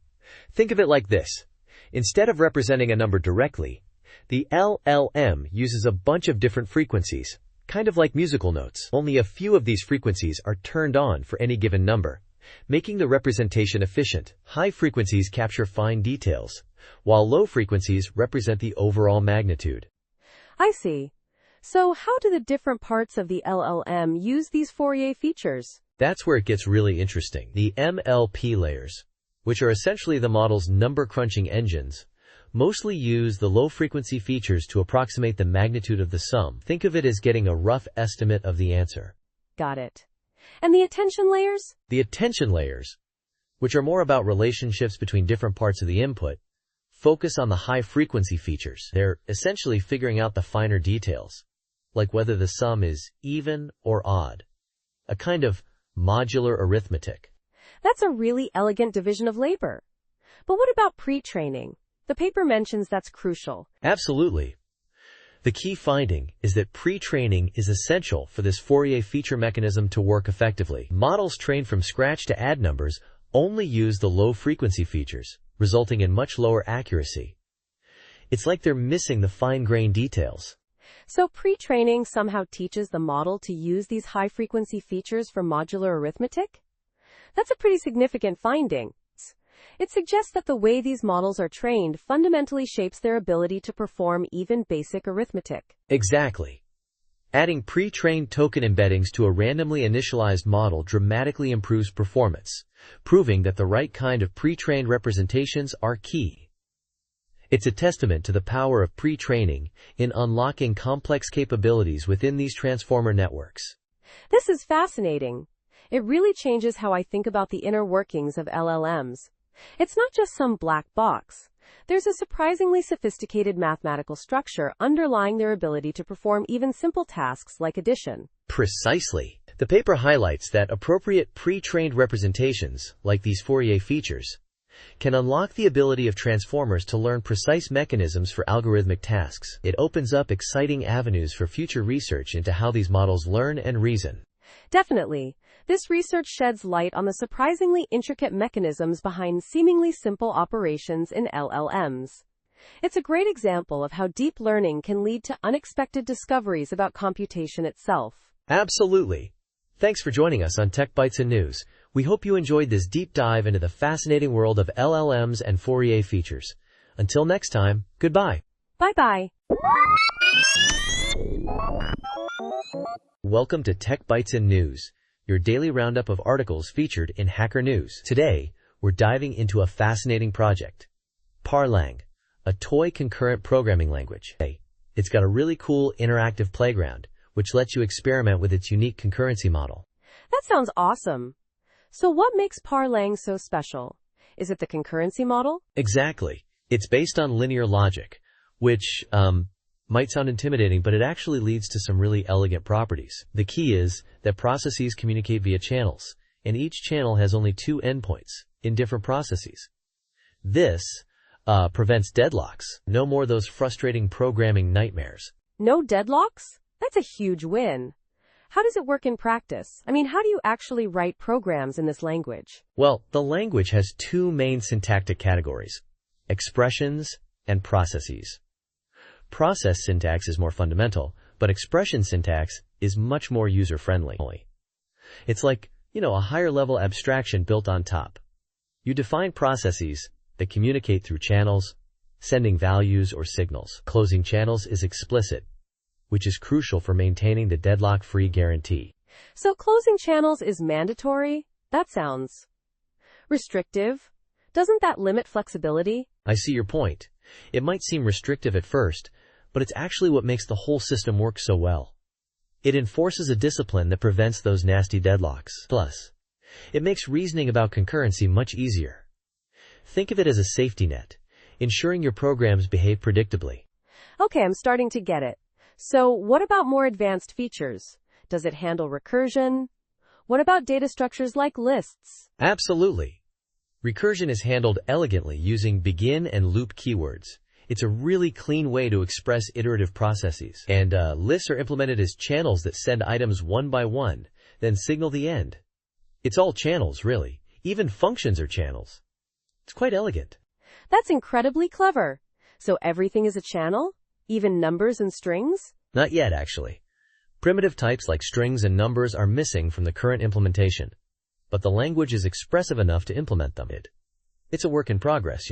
S2: Think of it like this. Instead of representing a number directly, the LLM uses a bunch of different frequencies, kind of like musical notes. Only a few of these frequencies are turned on for any given number, making the representation efficient. High frequencies capture fine details, while low frequencies represent the overall magnitude.
S3: I see. So how do the different parts of the LLM use these Fourier features?
S2: That's where it gets really interesting. The MLP layers, which are essentially the model's number-crunching engines, mostly use the low-frequency features to approximate the magnitude of the sum. Think of it as getting a rough estimate of the answer.
S3: Got it. And the attention layers?
S2: The attention layers, which are more about relationships between different parts of the input, focus on the high-frequency features. They're essentially figuring out the finer details, like whether the sum is even or odd, a kind of modular arithmetic.
S3: That's a really elegant division of labor. But what about pre-training? The paper mentions that's crucial.
S2: Absolutely. The key finding is that pre-training is essential for this Fourier feature mechanism to work effectively. Models trained from scratch to add numbers only use the low-frequency features, resulting in much lower accuracy. It's like they're missing the fine-grained details.
S3: So pre-training somehow teaches the model to use these high-frequency features for modular arithmetic? That's a pretty significant finding. It suggests that the way these models are trained fundamentally shapes their ability to perform even basic arithmetic.
S2: Exactly. Adding pre-trained token embeddings to a randomly initialized model dramatically improves performance, proving that the right kind of pre-trained representations are key. It's a testament to the power of pre-training in unlocking complex capabilities within these transformer networks.
S3: This is fascinating. It really changes how I think about the inner workings of LLMs. It's not just some black box. There's a surprisingly sophisticated mathematical structure underlying their ability to perform even simple tasks like addition.
S2: Precisely. The paper highlights that appropriate pre-trained representations, like these Fourier features, can unlock the ability of transformers to learn precise mechanisms for algorithmic tasks. It opens up exciting avenues for future research into how these models learn and reason.
S3: Definitely. This research sheds light on the surprisingly intricate mechanisms behind seemingly simple operations in LLMs. It's a great example of how deep learning can lead to unexpected discoveries about computation itself.
S2: Absolutely. Thanks for joining us on Tech Bytes and News. We hope you enjoyed this deep dive into the fascinating world of LLMs and Fourier features. Until next time, goodbye.
S3: Bye-bye.
S2: Welcome to Tech Bytes and News, your daily roundup of articles featured in Hacker News. Today, we're diving into a fascinating project, Parlang, a toy concurrent programming language. It's got a really cool interactive playground, which lets you experiment with its unique concurrency model.
S3: That sounds awesome. So what makes Parlang so special? Is it the concurrency model?
S2: Exactly. It's based on linear logic, which might sound intimidating, but it actually leads to some really elegant properties. The key is that processes communicate via channels, and each channel has only two endpoints in different processes. This prevents deadlocks. No more those frustrating programming nightmares.
S3: No deadlocks? That's a huge win. How does it work in practice? I mean, how do you actually write programs in this language?
S2: Well, the language has two main syntactic categories: expressions and processes. Process syntax is more fundamental, but expression syntax is much more user-friendly. It's like, a higher-level abstraction built on top. You define processes that communicate through channels, sending values or signals. Closing channels is explicit, which is crucial for maintaining the deadlock-free guarantee.
S3: So closing channels is mandatory? That sounds restrictive. Doesn't that limit flexibility?
S2: I see your point. It might seem restrictive at first, but it's actually what makes the whole system work so well. It enforces a discipline that prevents those nasty deadlocks. Plus, it makes reasoning about concurrency much easier. Think of it as a safety net, ensuring your programs behave predictably.
S3: Okay, I'm starting to get it. So what about more advanced features? Does it handle recursion? What about data structures like lists?
S2: Absolutely. Recursion is handled elegantly using begin and loop keywords. It's a really clean way to express iterative processes. And lists are implemented as channels that send items one by one, then signal the end. It's all channels, really. Even functions are channels. It's quite elegant.
S3: That's incredibly clever. So everything is a channel? Even numbers and strings?
S2: Not yet, actually. Primitive types like strings and numbers are missing from the current implementation, but the language is expressive enough to implement them. It's a work in progress,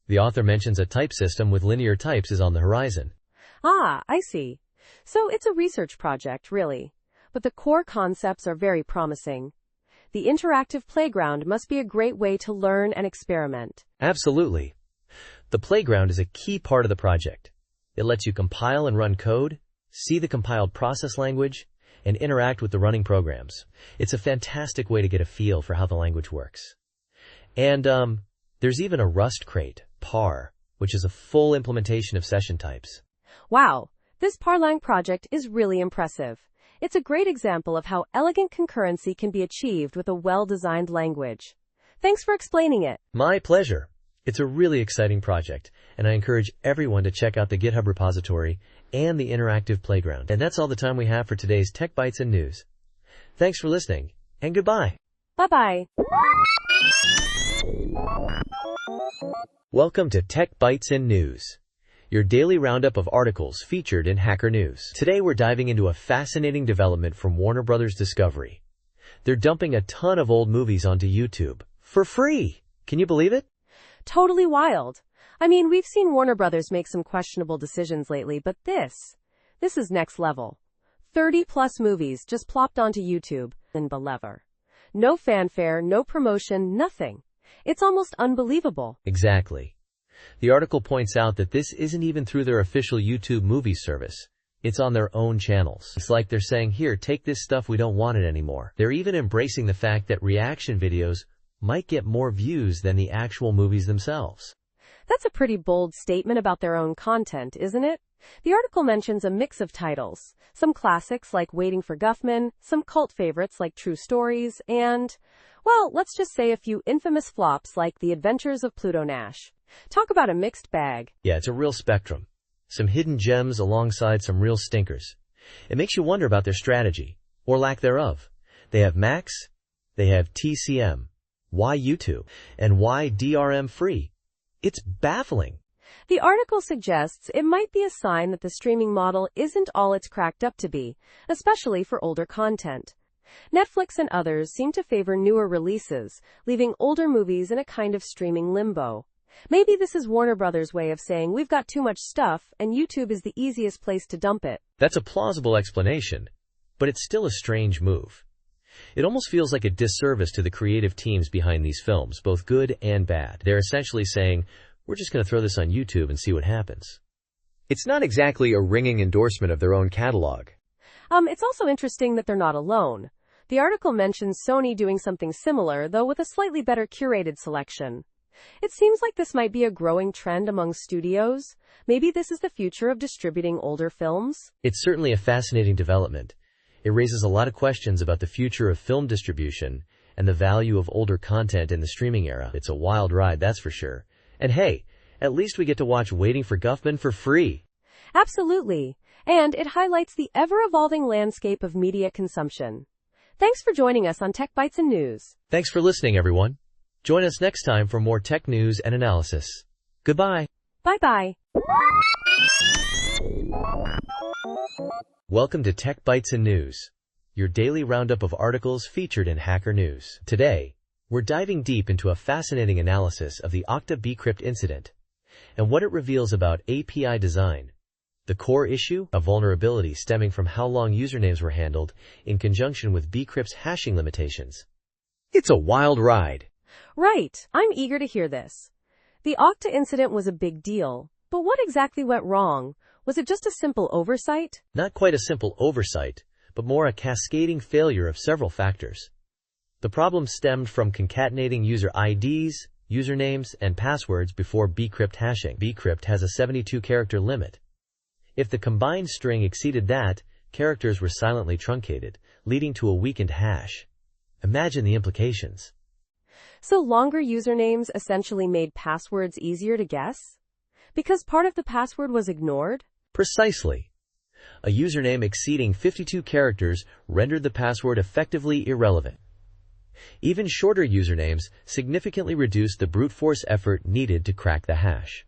S2: The author mentions a type system with linear types is on the horizon.
S3: Ah, I see. So it's a research project, really. But the core concepts are very promising. The interactive playground must be a great way to learn and experiment.
S2: Absolutely. The playground is a key part of the project. It lets you compile and run code, see the compiled process language, and interact with the running programs. It's a fantastic way to get a feel for how the language works. And there's even a Rust crate, Par, which is a full implementation of session types.
S3: Wow, this Parlang project is really impressive. It's a great example of how elegant concurrency can be achieved with a well-designed language. Thanks for explaining it.
S2: My pleasure. It's a really exciting project, and I encourage everyone to check out the GitHub repository and the interactive playground. And that's all the time we have for today's Tech Bytes and News. Thanks for listening, and goodbye.
S3: Bye-bye.
S2: Welcome to Tech Bytes and News, your daily roundup of articles featured in Hacker News. Today we're diving into a fascinating development from Warner Brothers Discovery. They're dumping a ton of old movies onto YouTube for free. Can you believe it?
S3: Totally wild. I mean, we've seen Warner Brothers make some questionable decisions lately, but this is next level. 30+ movies just plopped onto YouTube and Belever. No fanfare, no promotion, nothing. It's almost unbelievable.
S2: Exactly. The article points out that this isn't even through their official YouTube movie service. It's on their own channels. It's like they're saying, here, take this stuff, we don't want it anymore. They're even embracing the fact that reaction videos might get more views than the actual movies themselves.
S3: That's a pretty bold statement about their own content, isn't it? The article mentions a mix of titles, some classics like Waiting for Guffman, some cult favorites like True Stories, and, Well, let's just say a few infamous flops like The Adventures of Pluto Nash. Talk about a mixed bag.
S2: Yeah, it's a real spectrum. Some hidden gems alongside some real stinkers. It makes you wonder about their strategy, or lack thereof. They have Max, they have TCM, why YouTube, and why DRM free. It's baffling.
S3: The article suggests it might be a sign that the streaming model isn't all it's cracked up to be, especially for older content. Netflix and others seem to favor newer releases, leaving older movies in a kind of streaming limbo. Maybe this is Warner Brothers' way of saying we've got too much stuff and YouTube is the easiest place to dump it.
S2: That's a plausible explanation, but it's still a strange move. It almost feels like a disservice to the creative teams behind these films, both good and bad. They're essentially saying, we're just going to throw this on YouTube and see what happens. It's not exactly a ringing endorsement of their own catalog.
S3: It's also interesting that they're not alone. The article mentions Sony doing something similar, though with a slightly better curated selection. It seems like this might be a growing trend among studios. Maybe this is the future of distributing older films?
S2: It's certainly a fascinating development. It raises a lot of questions about the future of film distribution and the value of older content in the streaming era. It's a wild ride, that's for sure. And hey, at least we get to watch Waiting for Guffman for free.
S3: Absolutely. And it highlights the ever-evolving landscape of media consumption. Thanks for joining us on Tech Bytes and News.
S2: Thanks for listening, everyone. Join us next time for more tech news and analysis. Goodbye.
S3: Bye-bye.
S2: Welcome to Tech Bytes and News, your daily roundup of articles featured in Hacker News. Today, we're diving deep into a fascinating analysis of the Okta bcrypt incident and what it reveals about API design. The core issue, a vulnerability stemming from how long usernames were handled in conjunction with bcrypt's hashing limitations. It's a wild ride.
S3: Right. I'm eager to hear this. The Okta incident was a big deal, but what exactly went wrong? Was it just a simple oversight?
S2: Not quite a simple oversight, but more a cascading failure of several factors. The problem stemmed from concatenating user IDs, usernames, and passwords before bcrypt hashing. Bcrypt has a 72-character limit. If the combined string exceeded that, characters were silently truncated, leading to a weakened hash. Imagine the implications.
S3: So longer usernames essentially made passwords easier to guess? Because part of the password was ignored?
S2: Precisely. A username exceeding 52 characters rendered the password effectively irrelevant. Even shorter usernames significantly reduced the brute force effort needed to crack the hash.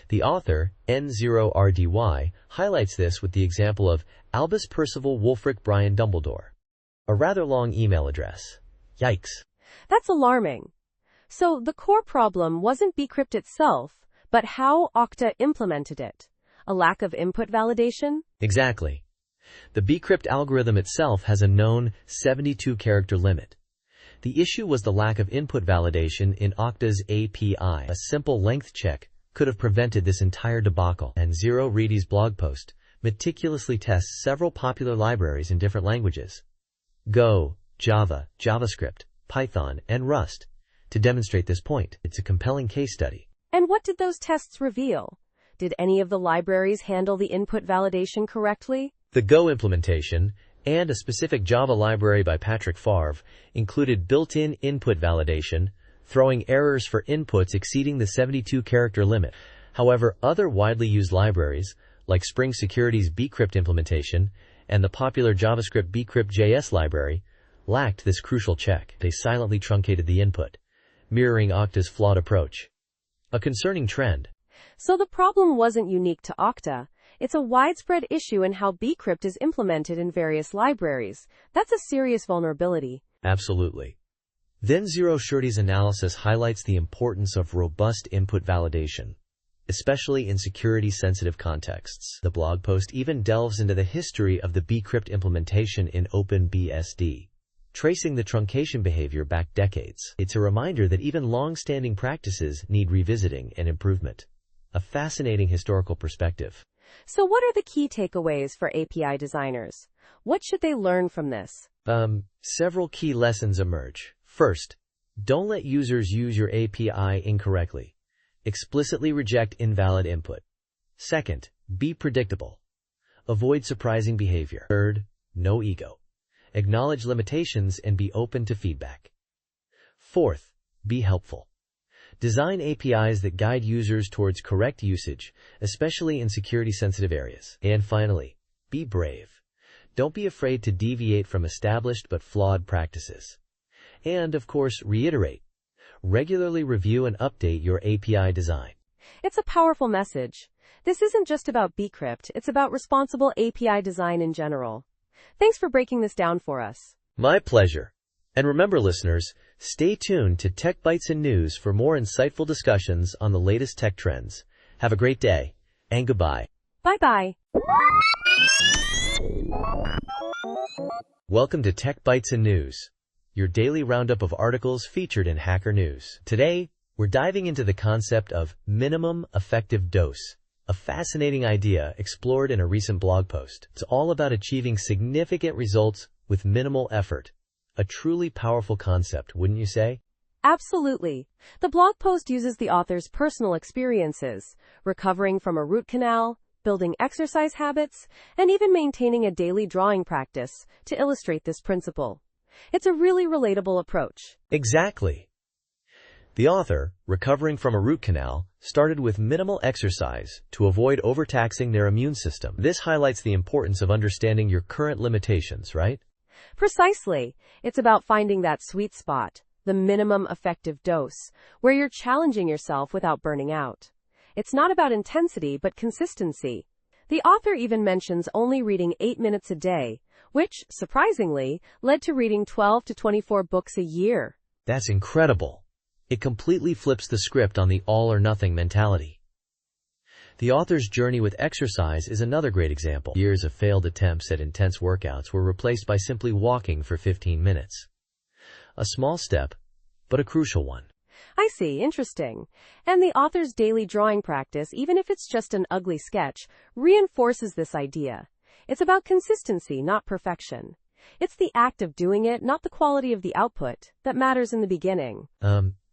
S2: The author, N0RDY, highlights this with the example of Albus Percival Wulfric Brian Dumbledore. A rather long email address. Yikes.
S3: That's alarming. So the core problem wasn't bcrypt itself, but how Okta implemented it. A lack of input validation?
S2: Exactly. The bcrypt algorithm itself has a known 72-character limit. The issue was the lack of input validation in Okta's API. A simple length check could have prevented this entire debacle. And Zero Reedy's blog post meticulously tests several popular libraries in different languages: Go, Java, JavaScript, Python, and Rust, to demonstrate this point. It's a compelling case study.
S3: And what did those tests reveal? Did any of the libraries handle the input validation correctly?
S2: The Go implementation, and a specific Java library by Patrick Favre, included built-in input validation, throwing errors for inputs exceeding the 72-character limit. However, other widely used libraries, like Spring Security's bcrypt implementation and the popular JavaScript bcrypt.js library, lacked this crucial check. They silently truncated the input, mirroring Okta's flawed approach. A concerning trend.
S3: So the problem wasn't unique to Okta. It's a widespread issue in how bcrypt is implemented in various libraries. That's a serious vulnerability.
S2: Absolutely. Then Zero Shirty's analysis highlights the importance of robust input validation, especially in security-sensitive contexts. The blog post even delves into the history of the bcrypt implementation in OpenBSD, tracing the truncation behavior back decades. It's a reminder that even long-standing practices need revisiting and improvement. A fascinating historical perspective.
S3: So what are the key takeaways for API designers? What should they learn from this?
S2: Several key lessons emerge. First, don't let users use your API incorrectly. Explicitly reject invalid input. Second, be predictable. Avoid surprising behavior. Third, no ego. Acknowledge limitations and be open to feedback. Fourth, be helpful. Design APIs that guide users towards correct usage, especially in security-sensitive areas. And finally, be brave. Don't be afraid to deviate from established but flawed practices. And, of course, reiterate. Regularly review and update your API design.
S3: It's a powerful message. This isn't just about Bcrypt, it's about responsible API design in general. Thanks for breaking this down for us.
S2: My pleasure. And remember, listeners, stay tuned to Tech Bytes and News for more insightful discussions on the latest tech trends. Have a great day, and goodbye.
S3: Bye-bye.
S2: Welcome to Tech Bytes and News, your daily roundup of articles featured in Hacker News. Today, we're diving into the concept of minimum effective dose, a fascinating idea explored in a recent blog post. It's all about achieving significant results with minimal effort. A truly powerful concept, wouldn't you say?
S3: Absolutely. The blog post uses the author's personal experiences, recovering from a root canal, building exercise habits, and even maintaining a daily drawing practice to illustrate this principle. It's a really relatable approach.
S2: Exactly. The author, recovering from a root canal, started with minimal exercise to avoid overtaxing their immune system. This highlights the importance of understanding your current limitations, right?
S3: Precisely. It's about finding that sweet spot, the minimum effective dose, where you're challenging yourself without burning out. It's not about intensity, but consistency. The author even mentions only reading 8 minutes a day, which, surprisingly, led to reading 12 to 24 books a year.
S2: That's incredible. It completely flips the script on the all-or-nothing mentality. The author's journey with exercise is another great example. Years of failed attempts at intense workouts were replaced by simply walking for 15 minutes. A small step, but a crucial one.
S3: I see, interesting. And the author's daily drawing practice, even if it's just an ugly sketch, reinforces this idea. It's about consistency, not perfection. It's the act of doing it, not the quality of the output, that matters in the beginning.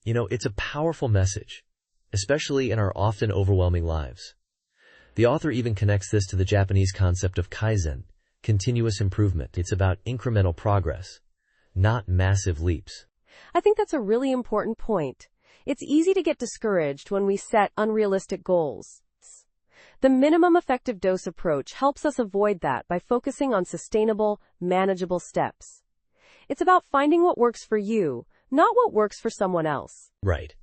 S2: It's a powerful message, especially in our often overwhelming lives. The author even connects this to the Japanese concept of kaizen, continuous improvement. It's about incremental progress, not massive leaps.
S3: I think that's a really important point. It's easy to get discouraged when we set unrealistic goals. The minimum effective dose approach helps us avoid that by focusing on sustainable, manageable steps. It's about finding what works for you, not what works for someone else.
S2: Right.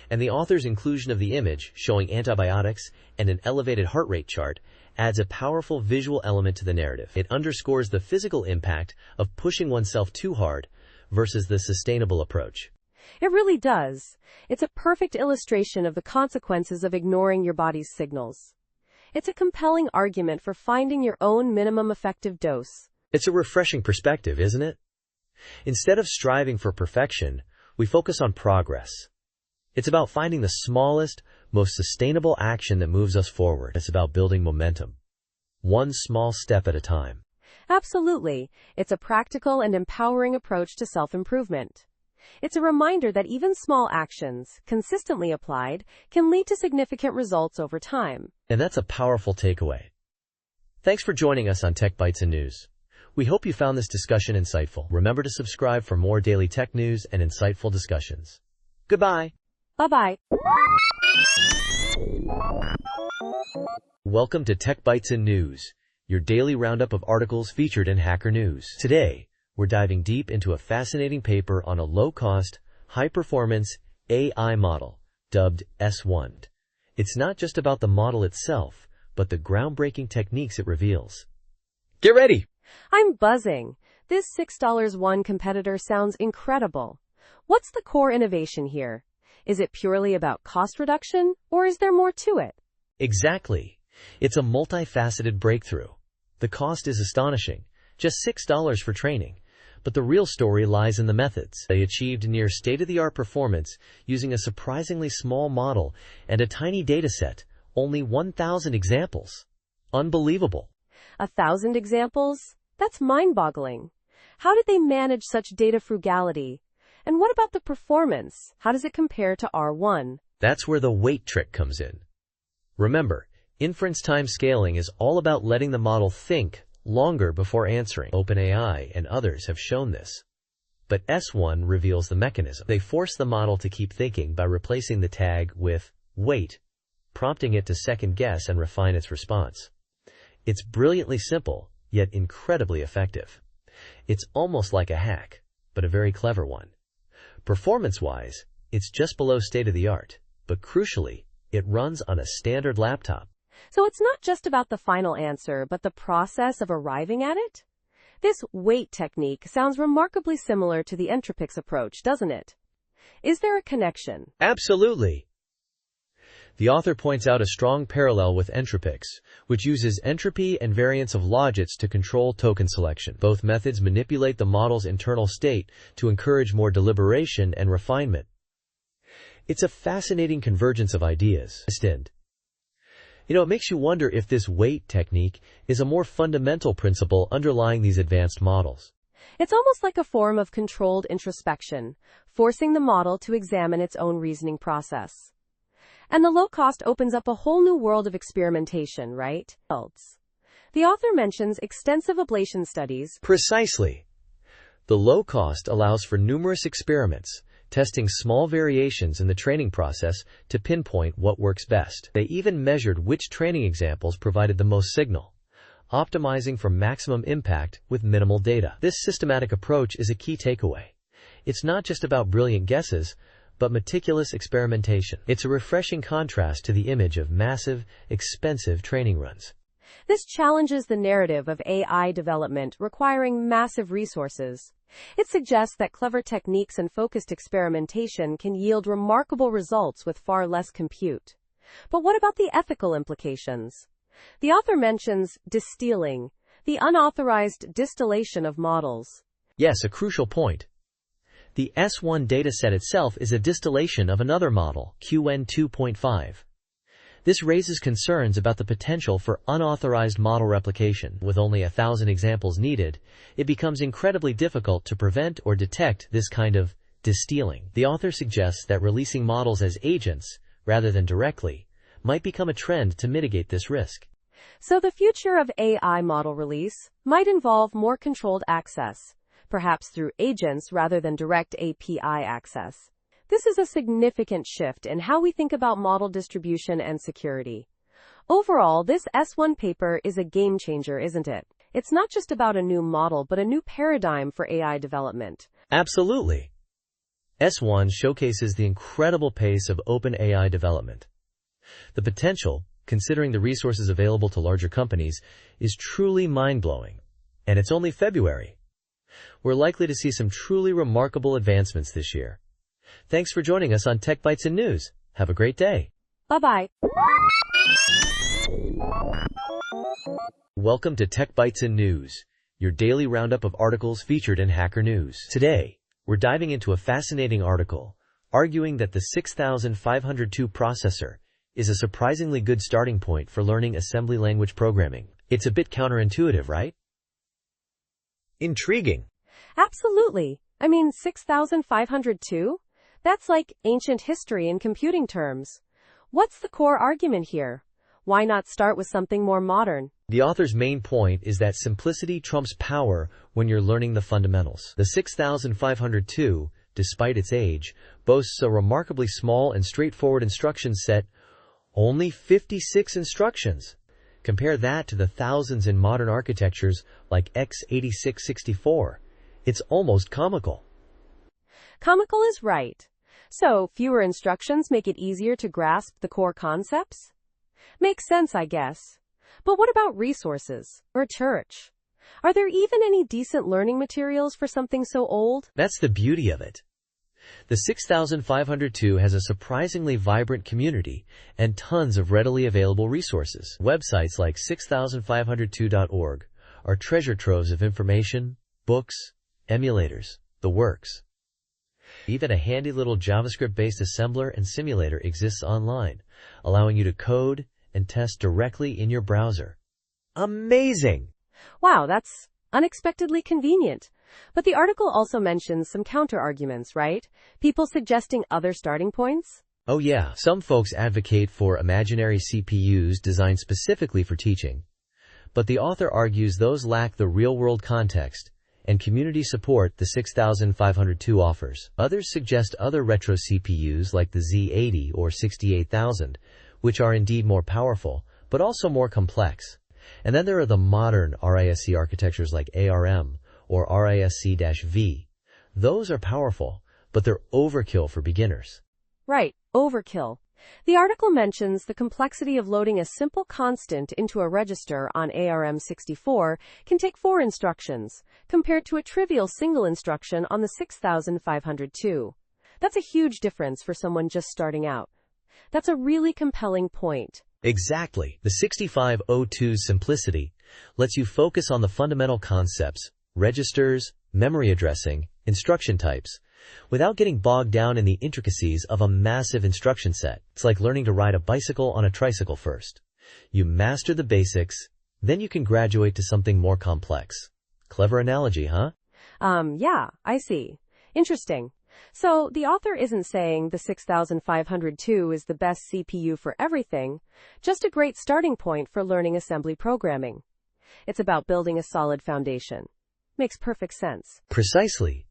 S2: And the author's inclusion of the image showing antibiotics and an elevated heart rate chart adds a powerful visual element to the narrative. It underscores the physical impact of pushing oneself too hard versus the sustainable approach.
S3: It really does. It's a perfect illustration of the consequences of ignoring your body's signals. It's a compelling argument for finding your own minimum effective dose.
S2: It's a refreshing perspective, isn't it? Instead of striving for perfection, we focus on progress. It's about finding the smallest, most sustainable action that moves us forward. It's about building momentum, one small step at a time.
S3: Absolutely. It's a practical and empowering approach to self-improvement. It's a reminder that even small actions, consistently applied, can lead to significant results over time.
S2: And that's a powerful takeaway. Thanks for joining us on Tech Bytes and News. We hope you found this discussion insightful. Remember to subscribe for more daily tech news and insightful discussions. Goodbye.
S3: Bye-bye.
S2: Welcome to Tech Bytes and News, your daily roundup of articles featured in Hacker News. Today, we're diving deep into a fascinating paper on a low-cost, high-performance AI model, dubbed S1. It's not just about the model itself, but the groundbreaking techniques it reveals. Get ready!
S3: I'm buzzing. This $6 competitor sounds incredible. What's the core innovation here? Is it purely about cost reduction, or is there more to it?
S2: Exactly. It's a multifaceted breakthrough. The cost is astonishing, just $6 for training. But the real story lies in the methods. They achieved near state-of-the-art performance using a surprisingly small model and a tiny dataset, only 1,000 examples. Unbelievable.
S3: 1,000 examples? That's mind-boggling. How did they manage such data frugality? And what about the performance? How does it compare to R1?
S2: That's where the weight trick comes in. Remember, inference time scaling is all about letting the model think longer before answering. OpenAI and others have shown this. but S1 reveals the mechanism. They force the model to keep thinking by replacing the tag with "wait," prompting it to second-guess and refine its response. It's brilliantly simple, yet incredibly effective. It's almost like a hack, but a very clever one. Performance-wise, it's just below state-of-the-art, but crucially, it runs on a standard laptop.
S3: So it's not just about the final answer, but the process of arriving at it? This wait technique sounds remarkably similar to the Entropix approach, doesn't it? Is there a connection?
S2: Absolutely. The author points out a strong parallel with Entropix, which uses entropy and variance of logits to control token selection. Both methods manipulate the model's internal state to encourage more deliberation and refinement. It's a fascinating convergence of ideas. It makes you wonder if this wait technique is a more fundamental principle underlying these advanced models.
S3: It's almost like a form of controlled introspection, forcing the model to examine its own reasoning process. And the low cost opens up a whole new world of experimentation, right? The author mentions extensive ablation studies.
S2: Precisely. The low cost allows for numerous experiments, testing small variations in the training process to pinpoint what works best. They even measured which training examples provided the most signal, optimizing for maximum impact with minimal data. This systematic approach is a key takeaway. It's not just about brilliant guesses, but meticulous experimentation. It's a refreshing contrast to the image of massive, expensive training runs.
S3: This challenges the narrative of AI development requiring massive resources. It suggests that clever techniques and focused experimentation can yield remarkable results with far less compute. But what about the ethical implications? The author mentions distilling, the unauthorized distillation of models.
S2: Yes, a crucial point. The S1 dataset itself is a distillation of another model, QN 2.5. This raises concerns about the potential for unauthorized model replication. With only 1,000 examples needed, it becomes incredibly difficult to prevent or detect this kind of distilling. The author suggests that releasing models as agents, rather than directly, might become a trend to mitigate this risk.
S3: So the future of AI model release might involve more controlled access, perhaps through agents rather than direct API access. This is a significant shift in how we think about model distribution and security. Overall, this S1 paper is a game changer, isn't it? It's not just about a new model, but a new paradigm for AI development.
S2: Absolutely. S1 showcases the incredible pace of open AI development. The potential, considering the resources available to larger companies, is truly mind-blowing. And it's only February. We're likely to see some truly remarkable advancements this year. Thanks for joining us on Tech Bytes and News. Have a great day.
S3: Bye-bye.
S2: Welcome to Tech Bytes and News, your daily roundup of articles featured in Hacker News. Today, we're diving into a fascinating article, arguing that the 6502 processor is a surprisingly good starting point for learning assembly language programming. It's a bit counterintuitive, right? Intriguing.
S3: Absolutely. 6502? That's like ancient history in computing terms. What's the core argument here? Why not start with something more modern?
S2: The author's main point is that simplicity trumps power when you're learning the fundamentals. The 6502, despite its age, boasts a remarkably small and straightforward instruction set, only 56 instructions. Compare that to the thousands in modern architectures like x86-64. It's almost comical.
S3: Comical is right. So, fewer instructions make it easier to grasp the core concepts? Makes sense, I guess. But what about resources? Or research? Are there even any decent learning materials for something so old?
S2: That's the beauty of it. The 6502 has a surprisingly vibrant community and tons of readily available resources. Websites like 6502.org are treasure troves of information, books, emulators, the works. Even a handy little JavaScript-based assembler and simulator exists online, allowing you to code and test directly in your browser. Amazing!
S3: Wow, that's unexpectedly convenient. But the article also mentions some counter-arguments, right? People suggesting other starting points?
S2: Oh yeah, some folks advocate for imaginary CPUs designed specifically for teaching. But the author argues those lack the real-world context and community support the 6502 offers. Others suggest other retro CPUs like the Z80 or 68000, which are indeed more powerful, but also more complex. And then there are the modern RISC architectures like ARM or RISC-V. Those are powerful, but they're overkill for beginners.
S3: Right, overkill. The article mentions the complexity of loading a simple constant into a register on ARM64 can take 4 instructions, compared to a trivial single instruction on the 6502. That's a huge difference for someone just starting out. That's a really compelling point.
S2: Exactly. The 6502's simplicity lets you focus on the fundamental concepts, registers, memory addressing, instruction types, without getting bogged down in the intricacies of a massive instruction set. It's like learning to ride a bicycle on a tricycle first. You master the basics, then you can graduate to something more complex. Clever analogy, huh?
S3: Yeah, I see. Interesting. So, the author isn't saying the 6502 is the best CPU for everything, just a great starting point for learning assembly programming. It's about building a solid foundation. Makes perfect sense.
S2: Precisely.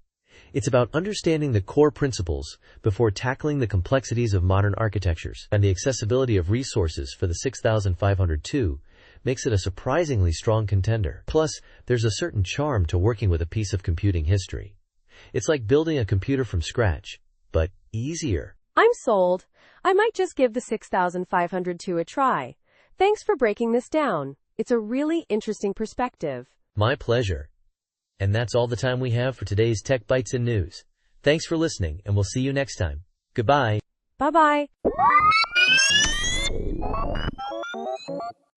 S2: It's about understanding the core principles before tackling the complexities of modern architectures, and the accessibility of resources for the 6502 makes it a surprisingly strong contender. Plus, there's a certain charm to working with a piece of computing history. It's like building a computer from scratch, but easier.
S3: I'm sold. I might just give the 6502 a try. Thanks for breaking this down. It's a really interesting perspective.
S2: My pleasure. And that's all the time we have for today's Tech Bytes and News. Thanks for listening, and we'll see you next time. Goodbye.
S3: Bye-bye.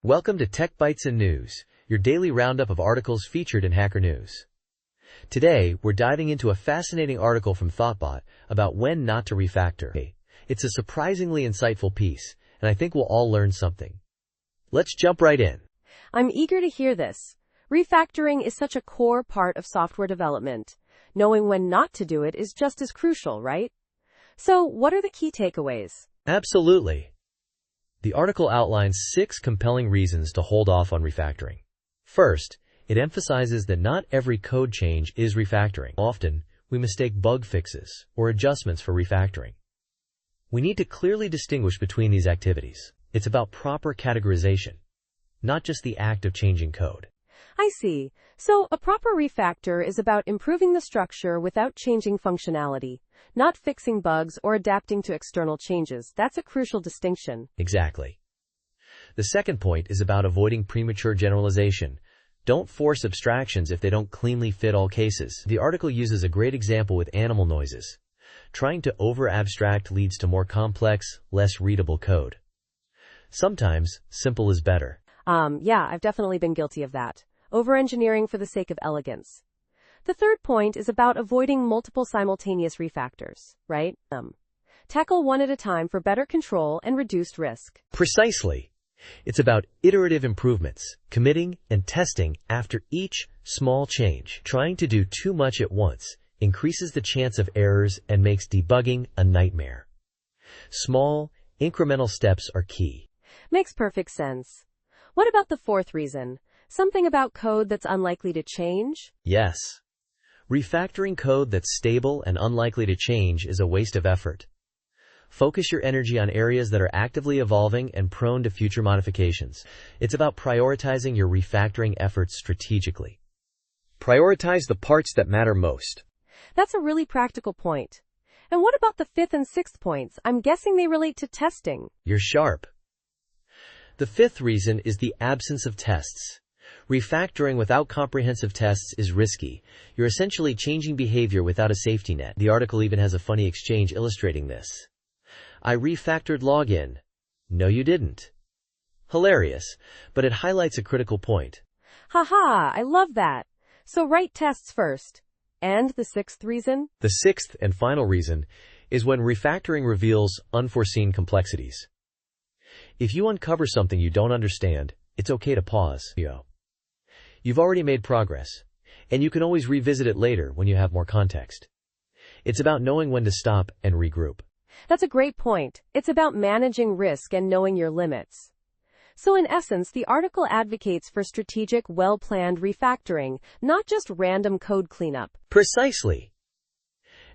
S2: Welcome to Tech Bytes and News, your daily roundup of articles featured in Hacker News. Today, we're diving into a fascinating article from Thoughtbot about when not to refactor. It's a surprisingly insightful piece, and I think we'll all learn something. Let's jump right in.
S3: I'm eager to hear this. Refactoring is such a core part of software development. Knowing when not to do it is just as crucial, right? So, what are the key takeaways?
S2: Absolutely. The article outlines 6 compelling reasons to hold off on refactoring. First, it emphasizes that not every code change is refactoring. Often, we mistake bug fixes or adjustments for refactoring. We need to clearly distinguish between these activities. It's about proper categorization, not just the act of changing code.
S3: I see. So, a proper refactor is about improving the structure without changing functionality, not fixing bugs or adapting to external changes. That's a crucial distinction.
S2: Exactly. The second point is about avoiding premature generalization. Don't force abstractions if they don't cleanly fit all cases. The article uses a great example with animal noises. Trying to over-abstract leads to more complex, less readable code. Sometimes, simple is better.
S3: Yeah, I've definitely been guilty of that. Over-engineering for the sake of elegance. The third point is about avoiding multiple simultaneous refactors, right? Tackle one at a time for better control and reduced risk.
S2: Precisely. It's about iterative improvements, committing and testing after each small change. Trying to do too much at once increases the chance of errors and makes debugging a nightmare. Small, incremental steps are key.
S3: Makes perfect sense. What about the fourth reason? Something about code that's unlikely to change?
S2: Yes. Refactoring code that's stable and unlikely to change is a waste of effort. Focus your energy on areas that are actively evolving and prone to future modifications. It's about prioritizing your refactoring efforts strategically. Prioritize the parts that matter most.
S3: That's a really practical point. And what about the fifth and sixth points? I'm guessing they relate to testing.
S2: You're sharp. The fifth reason is the absence of tests. Refactoring without comprehensive tests is risky. You're essentially changing behavior without a safety net. The article even has a funny exchange illustrating this. I refactored login. No, you didn't. Hilarious, but it highlights a critical point.
S3: Haha, I love that. So write tests first. And the sixth reason?
S2: The sixth and final reason is when refactoring reveals unforeseen complexities. If you uncover something you don't understand, it's okay to pause. You've already made progress, and you can always revisit it later when you have more context. It's about knowing when to stop and regroup.
S3: That's a great point. It's about managing risk and knowing your limits. So in essence, the article advocates for strategic, well-planned refactoring, not just random code cleanup.
S2: Precisely.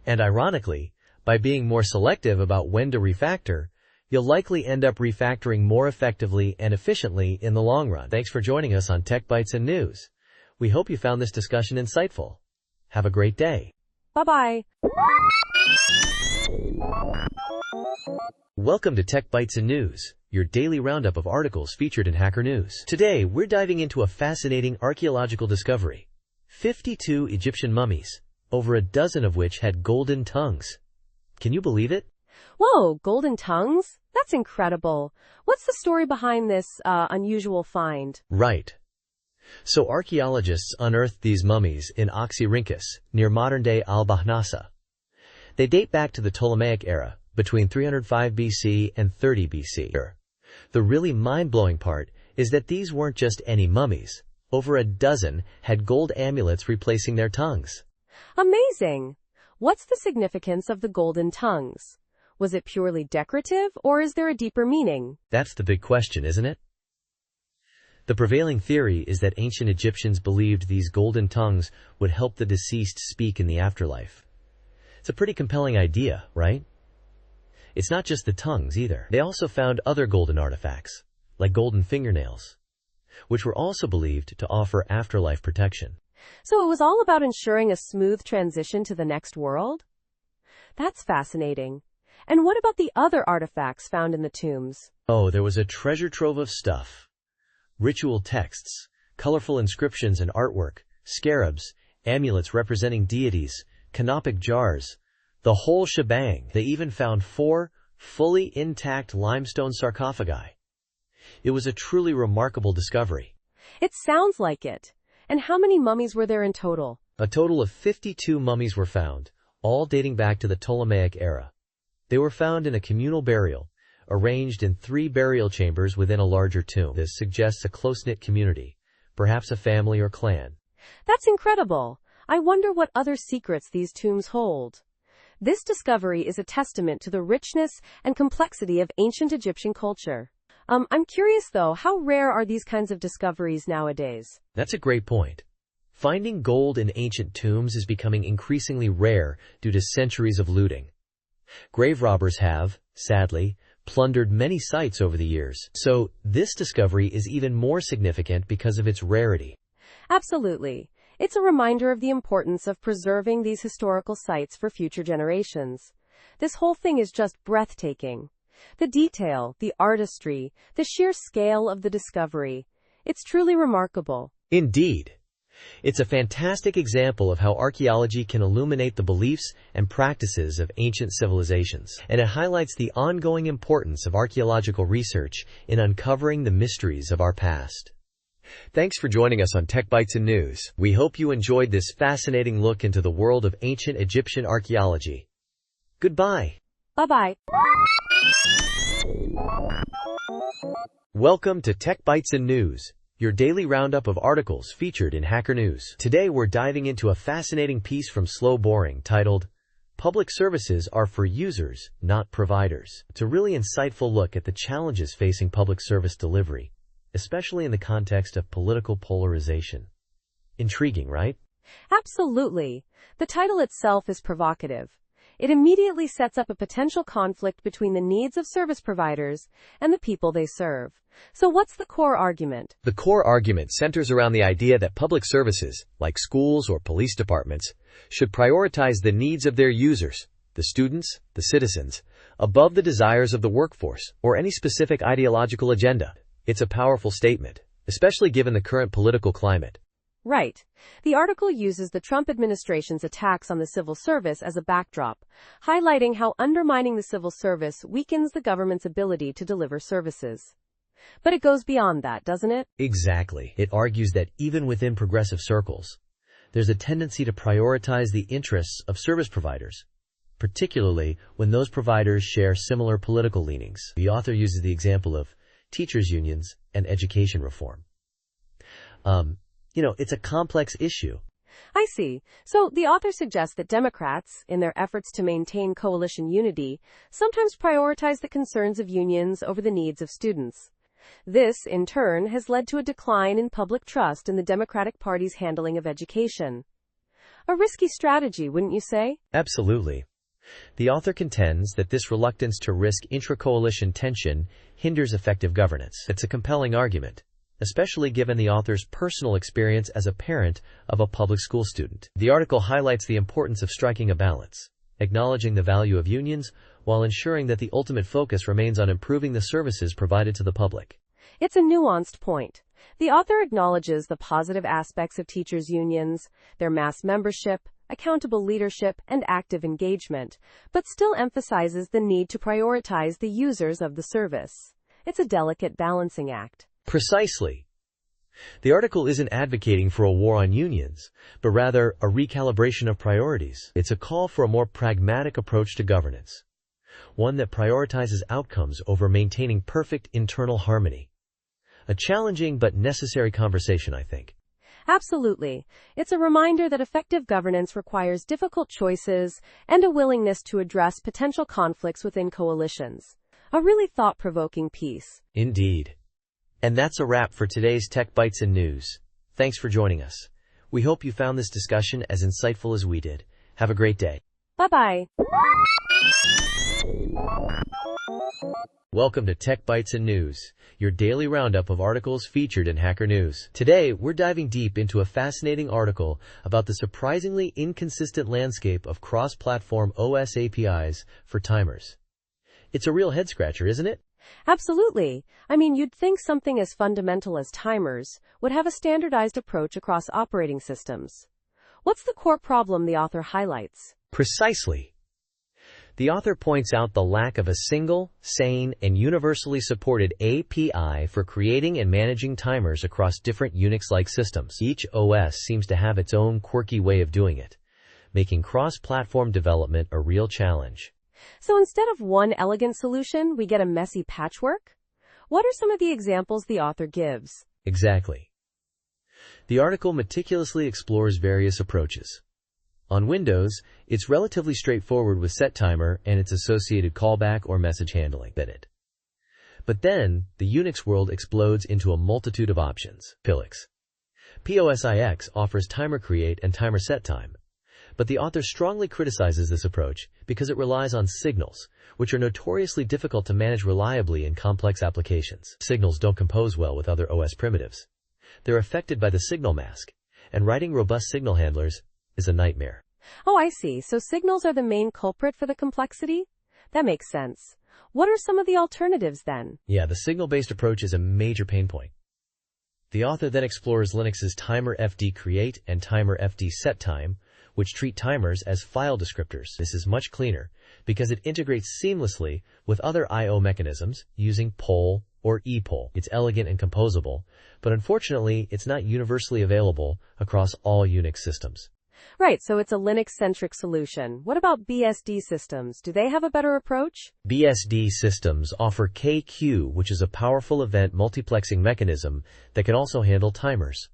S2: And ironically, by being more selective about when to refactor, you'll likely end up refactoring more effectively and efficiently in the long run. Thanks for joining us on Tech Bytes and News. We hope you found this discussion insightful. Have a great day.
S3: Bye-bye.
S2: Welcome to Tech Bytes and News, your daily roundup of articles featured in Hacker News. Today, we're diving into a fascinating archaeological discovery. 52 Egyptian mummies, over a dozen of which had golden tongues. Can you believe it?
S3: Whoa, golden tongues? That's incredible. What's the story behind this unusual find?
S2: Right. So archaeologists unearthed these mummies in Oxyrhynchus, near modern-day Al-Bahnasa. They date back to the Ptolemaic era, between 305 BC and 30 BC. The really mind-blowing part is that these weren't just any mummies. Over a dozen had gold amulets replacing their tongues.
S3: Amazing! What's the significance of the golden tongues? Was it purely decorative, or is there a deeper meaning?
S2: That's the big question, isn't it? The prevailing theory is that ancient Egyptians believed these golden tongues would help the deceased speak in the afterlife. It's a pretty compelling idea, right? It's not just the tongues either. They also found other golden artifacts, like golden fingernails, which were also believed to offer afterlife protection.
S3: So it was all about ensuring a smooth transition to the next world? That's fascinating. And what about the other artifacts found in the tombs?
S2: Oh, there was a treasure trove of stuff. Ritual texts, colorful inscriptions and artwork, scarabs, amulets representing deities, canopic jars, the whole shebang. They even found 4 fully intact limestone sarcophagi. It was a truly remarkable discovery.
S3: It sounds like it. And how many mummies were there in total?
S2: A total of 52 mummies were found, all dating back to the Ptolemaic era. They were found in a communal burial, arranged in 3 burial chambers within a larger tomb. This suggests a close-knit community, perhaps a family or clan.
S3: That's incredible. I wonder what other secrets these tombs hold. This discovery is a testament to the richness and complexity of ancient Egyptian culture. I'm curious though, how rare are these kinds of discoveries nowadays?
S2: That's a great point. Finding gold in ancient tombs is becoming increasingly rare due to centuries of looting. Grave robbers have, sadly, plundered many sites over the years, so this discovery is even more significant because of its rarity.
S3: Absolutely. It's a reminder of the importance of preserving these historical sites for future generations. This whole thing is just breathtaking. The detail, the artistry, the sheer scale of the discovery. It's truly remarkable.
S2: Indeed. It's a fantastic example of how archaeology can illuminate the beliefs and practices of ancient civilizations, and it highlights the ongoing importance of archaeological research in uncovering the mysteries of our past. Thanks for joining us on Tech Bytes and News. We hope you enjoyed this fascinating look into the world of ancient Egyptian archaeology. Goodbye.
S3: Bye-bye.
S2: Welcome to Tech Bytes and News, your daily roundup of articles featured in Hacker News. Today we're diving into a fascinating piece from Slow Boring titled, Public Services Are for Users, Not Providers. It's a really insightful look at the challenges facing public service delivery, especially in the context of political polarization. Intriguing, right?
S3: Absolutely. The title itself is provocative. It immediately sets up a potential conflict between the needs of service providers and the people they serve. So what's the core argument?
S2: The core argument centers around the idea that public services, like schools or police departments, should prioritize the needs of their users, the students, the citizens, above the desires of the workforce or any specific ideological agenda. It's a powerful statement, especially given the current political climate.
S3: Right. The article uses the Trump administration's attacks on the civil service as a backdrop, highlighting how undermining the civil service weakens the government's ability to deliver services. But it goes beyond that, doesn't it?
S2: Exactly. It argues that even within progressive circles, there's a tendency to prioritize the interests of service providers, particularly when those providers share similar political leanings. The author uses the example of teachers' unions and education reform. It's a complex issue.
S3: I see. So the author suggests that Democrats, in their efforts to maintain coalition unity, sometimes prioritize the concerns of unions over the needs of students. This, in turn, has led to a decline in public trust in the Democratic Party's handling of education. A risky strategy, wouldn't you say?
S2: Absolutely. The author contends that this reluctance to risk intra-coalition tension hinders effective governance. It's a compelling argument, especially given the author's personal experience as a parent of a public school student. The article highlights the importance of striking a balance, acknowledging the value of unions while ensuring that the ultimate focus remains on improving the services provided to the public.
S3: It's a nuanced point. The author acknowledges the positive aspects of teachers' unions, their mass membership, accountable leadership, and active engagement, but still emphasizes the need to prioritize the users of the service. It's a delicate balancing act.
S2: Precisely. The article isn't advocating for a war on unions, but rather a recalibration of priorities. It's a call for a more pragmatic approach to governance, one that prioritizes outcomes over maintaining perfect internal harmony. A challenging but necessary conversation, I think.
S3: Absolutely. It's a reminder that effective governance requires difficult choices and a willingness to address potential conflicts within coalitions. A really thought-provoking piece.
S2: Indeed. And that's a wrap for today's Tech Bytes and News. Thanks for joining us. We hope you found this discussion as insightful as we did. Have a great day.
S3: Bye-bye.
S2: Welcome to Tech Bytes and News, your daily roundup of articles featured in Hacker News. Today, we're diving deep into a fascinating article about the surprisingly inconsistent landscape of cross-platform OS APIs for timers. It's a real head-scratcher, isn't it?
S3: Absolutely. I mean, you'd think something as fundamental as timers would have a standardized approach across operating systems. What's the core problem the author highlights?
S2: Precisely. The author points out the lack of a single, sane, and universally supported API for creating and managing timers across different Unix-like systems. Each OS seems to have its own quirky way of doing it, making cross-platform development a real challenge.
S3: So instead of one elegant solution, we get a messy patchwork? What are some of the examples the author gives?
S2: Exactly. The article meticulously explores various approaches. On Windows, it's relatively straightforward with settimer and its associated callback or message handling. But then, the Unix world explodes into a multitude of options. POSIX offers timer create and timer set time. But the author strongly criticizes this approach because it relies on signals, which are notoriously difficult to manage reliably in complex applications. Signals don't compose well with other OS primitives. They're affected by the signal mask, and writing robust signal handlers is a nightmare.
S3: Oh, I see. So signals are the main culprit for the complexity? That makes sense. What are some of the alternatives then?
S2: Yeah, the signal-based approach is a major pain point. The author then explores Linux's timer FD create and timer FD set time, which treat timers as file descriptors. This is much cleaner because it integrates seamlessly with other I/O mechanisms using poll or epoll. It's elegant and composable, but unfortunately, it's not universally available across all Unix systems.
S3: Right, so it's a Linux-centric solution. What about BSD systems? Do they have a better approach?
S2: BSD systems offer KQ, which is a powerful event multiplexing mechanism that can also handle timers.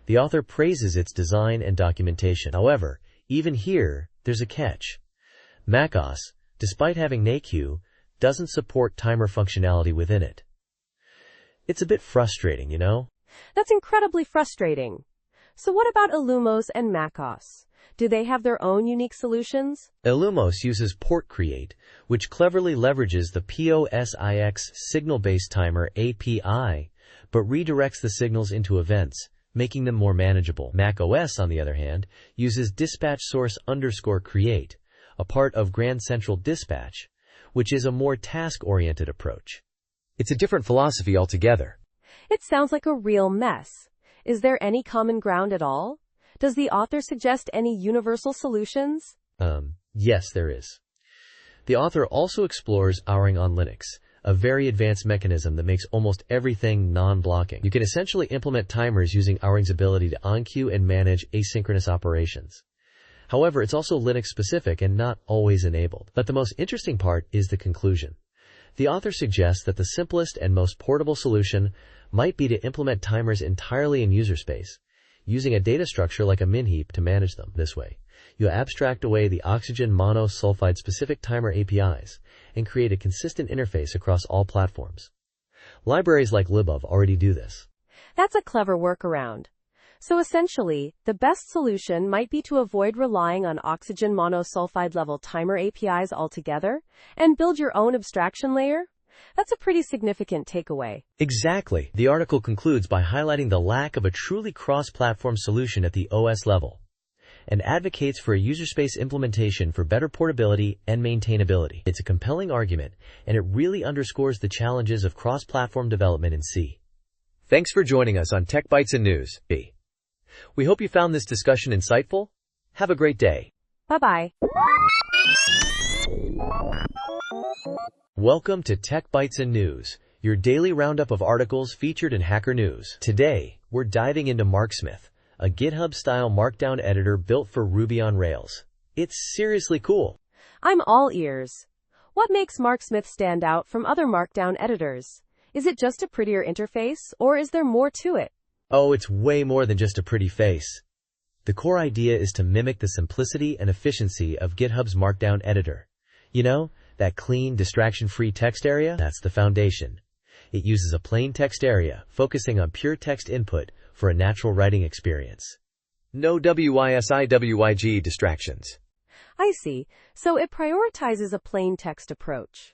S2: The author praises its design and documentation. However, even here, there's a catch. macOS, despite having NAQ, doesn't support timer functionality within it. It's a bit frustrating, you know?
S3: That's incredibly frustrating. So what about Illumos and macOS? Do they have their own unique solutions?
S2: Illumos uses port create, which cleverly leverages the POSIX signal-based timer API, but redirects the signals into events, making them more manageable. macOS, on the other hand, uses dispatch source _create, a part of Grand Central Dispatch, which is a more task-oriented approach. It's a different philosophy altogether.
S3: It sounds like a real mess. Is there any common ground at all? Does the author suggest any universal solutions?
S2: Yes, there is. The author also explores ouring on Linux, a very advanced mechanism that makes almost everything non-blocking. You can essentially implement timers using ouring's ability to on-queue and manage asynchronous operations. However, it's also Linux-specific and not always enabled. But the most interesting part is the conclusion. The author suggests that the simplest and most portable solution might be to implement timers entirely in user space, using a data structure like a minheap to manage them. This way, you abstract away the oxygen monosulfide specific timer APIs and create a consistent interface across all platforms. Libraries like libov already do this.
S3: That's a clever workaround. So essentially, the best solution might be to avoid relying on oxygen monosulfide level timer APIs altogether and build your own abstraction layer? That's a pretty significant takeaway.
S2: Exactly. The article concludes by highlighting the lack of a truly cross-platform solution at the OS level, and advocates for a user space implementation for better portability and maintainability. It's a compelling argument, and it really underscores the challenges of cross-platform development in C. Thanks for joining us on Tech Bytes and News. We hope you found this discussion insightful. Have a great day.
S3: Bye-bye.
S2: Welcome to Tech Bytes and News, your daily roundup of articles featured in Hacker News. Today, we're diving into MarkSmith, a GitHub-style Markdown editor built for Ruby on Rails. It's seriously cool.
S3: I'm all ears. What makes MarkSmith stand out from other Markdown editors? Is it just a prettier interface, or is there more to it?
S2: Oh, it's way more than just a pretty face. The core idea is to mimic the simplicity and efficiency of GitHub's Markdown editor. You know, that clean, distraction-free text area? That's the foundation. It uses a plain text area, focusing on pure text input for a natural writing experience. No WYSIWYG distractions.
S3: I see. So it prioritizes a plain text approach.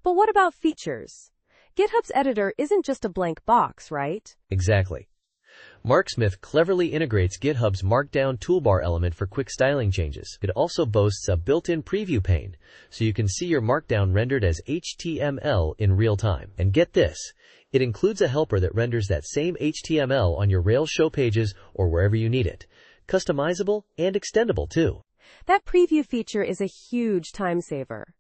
S3: But what about features? GitHub's editor isn't just a blank box, right?
S2: Exactly. MarkSmith cleverly integrates GitHub's Markdown toolbar element for quick styling changes. It also boasts a built-in preview pane, so you can see your Markdown rendered as HTML in real time. And get this, it includes a helper that renders that same HTML on your Rails show pages or wherever you need it. Customizable and extendable too.
S3: That preview feature is a huge time saver.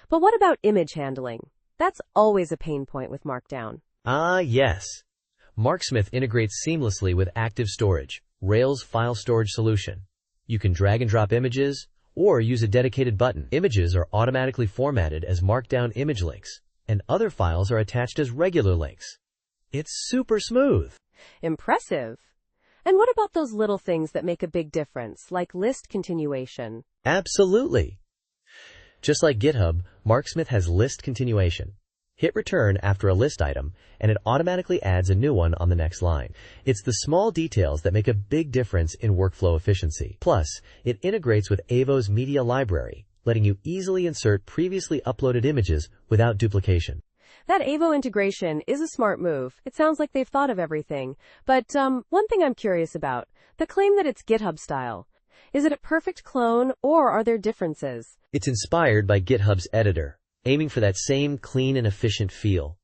S3: But what about image handling? That's always a pain point with Markdown.
S2: Ah, yes. MarkSmith integrates seamlessly with Active Storage, Rails file storage solution. You can drag and drop images, or use a dedicated button. Images are automatically formatted as Markdown image links, and other files are attached as regular links. It's super smooth.
S3: Impressive. And what about those little things that make a big difference, like list continuation?
S2: Absolutely. Just like GitHub, MarkSmith has list continuation. Hit return after a list item, and it automatically adds a new one on the next line. It's the small details that make a big difference in workflow efficiency. Plus, it integrates with Avo's media library, letting you easily insert previously uploaded images without duplication.
S3: That Avo integration is a smart move. It sounds like they've thought of everything. But one thing I'm curious about, the claim that it's GitHub style. Is it a perfect clone, or are there differences?
S2: It's inspired by GitHub's editor, aiming for that same clean and efficient feel.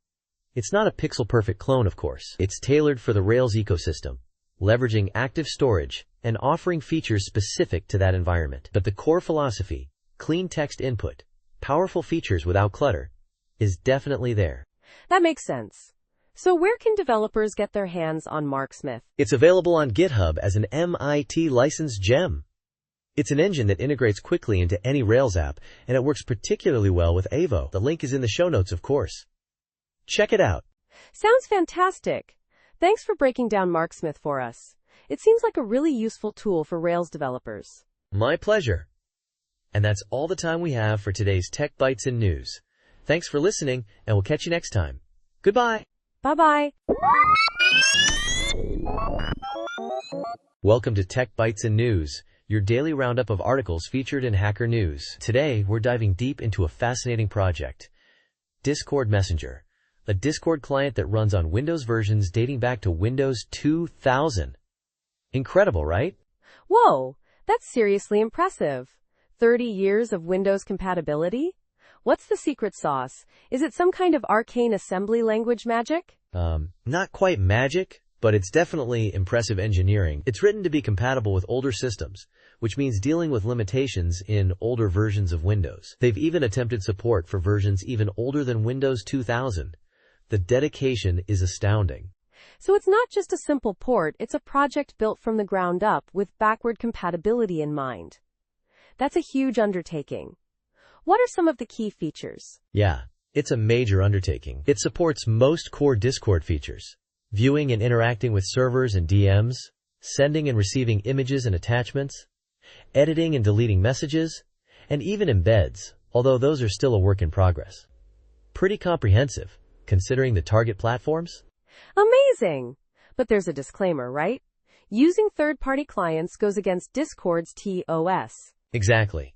S2: It's not a pixel-perfect clone, of course. It's tailored for the Rails ecosystem, leveraging active storage and offering features specific to that environment. But the core philosophy, clean text input, powerful features without clutter, is definitely there.
S3: That makes sense. So where can developers get their hands on MarkSmith?
S2: It's available on GitHub as an MIT licensed gem. It's an engine that integrates quickly into any Rails app, and it works particularly well with Avo. The link is in the show notes, of course. Check it out.
S3: Sounds fantastic. Thanks for breaking down MarkSmith for us. It seems like a really useful tool for Rails developers.
S2: My pleasure. And that's all the time we have for today's Tech Bytes and News. Thanks for listening, and we'll catch you next time. Goodbye.
S3: Bye-bye.
S2: Welcome to Tech Bytes and News, your daily roundup of articles featured in Hacker News. Today, we're diving deep into a fascinating project, Discord Messenger, a Discord client that runs on Windows versions dating back to Windows 2000. Incredible, right?
S3: Whoa, that's seriously impressive. 30 years of Windows compatibility? What's the secret sauce? Is it some kind of arcane assembly language magic?
S2: Not quite magic, but it's definitely impressive engineering. It's written to be compatible with older systems, which means dealing with limitations in older versions of Windows. They've even attempted support for versions even older than Windows 2000. The dedication is astounding.
S3: So it's not just a simple port, it's a project built from the ground up with backward compatibility in mind. That's a huge undertaking. What are some of the key features?
S2: Yeah, it's a major undertaking. It supports most core Discord features: viewing and interacting with servers and DMs, sending and receiving images and attachments, editing and deleting messages, and even embeds, although those are still a work in progress. Pretty comprehensive. considering the target platforms?
S3: Amazing! But there's a disclaimer, right? Using third-party clients goes against Discord's TOS.
S2: Exactly.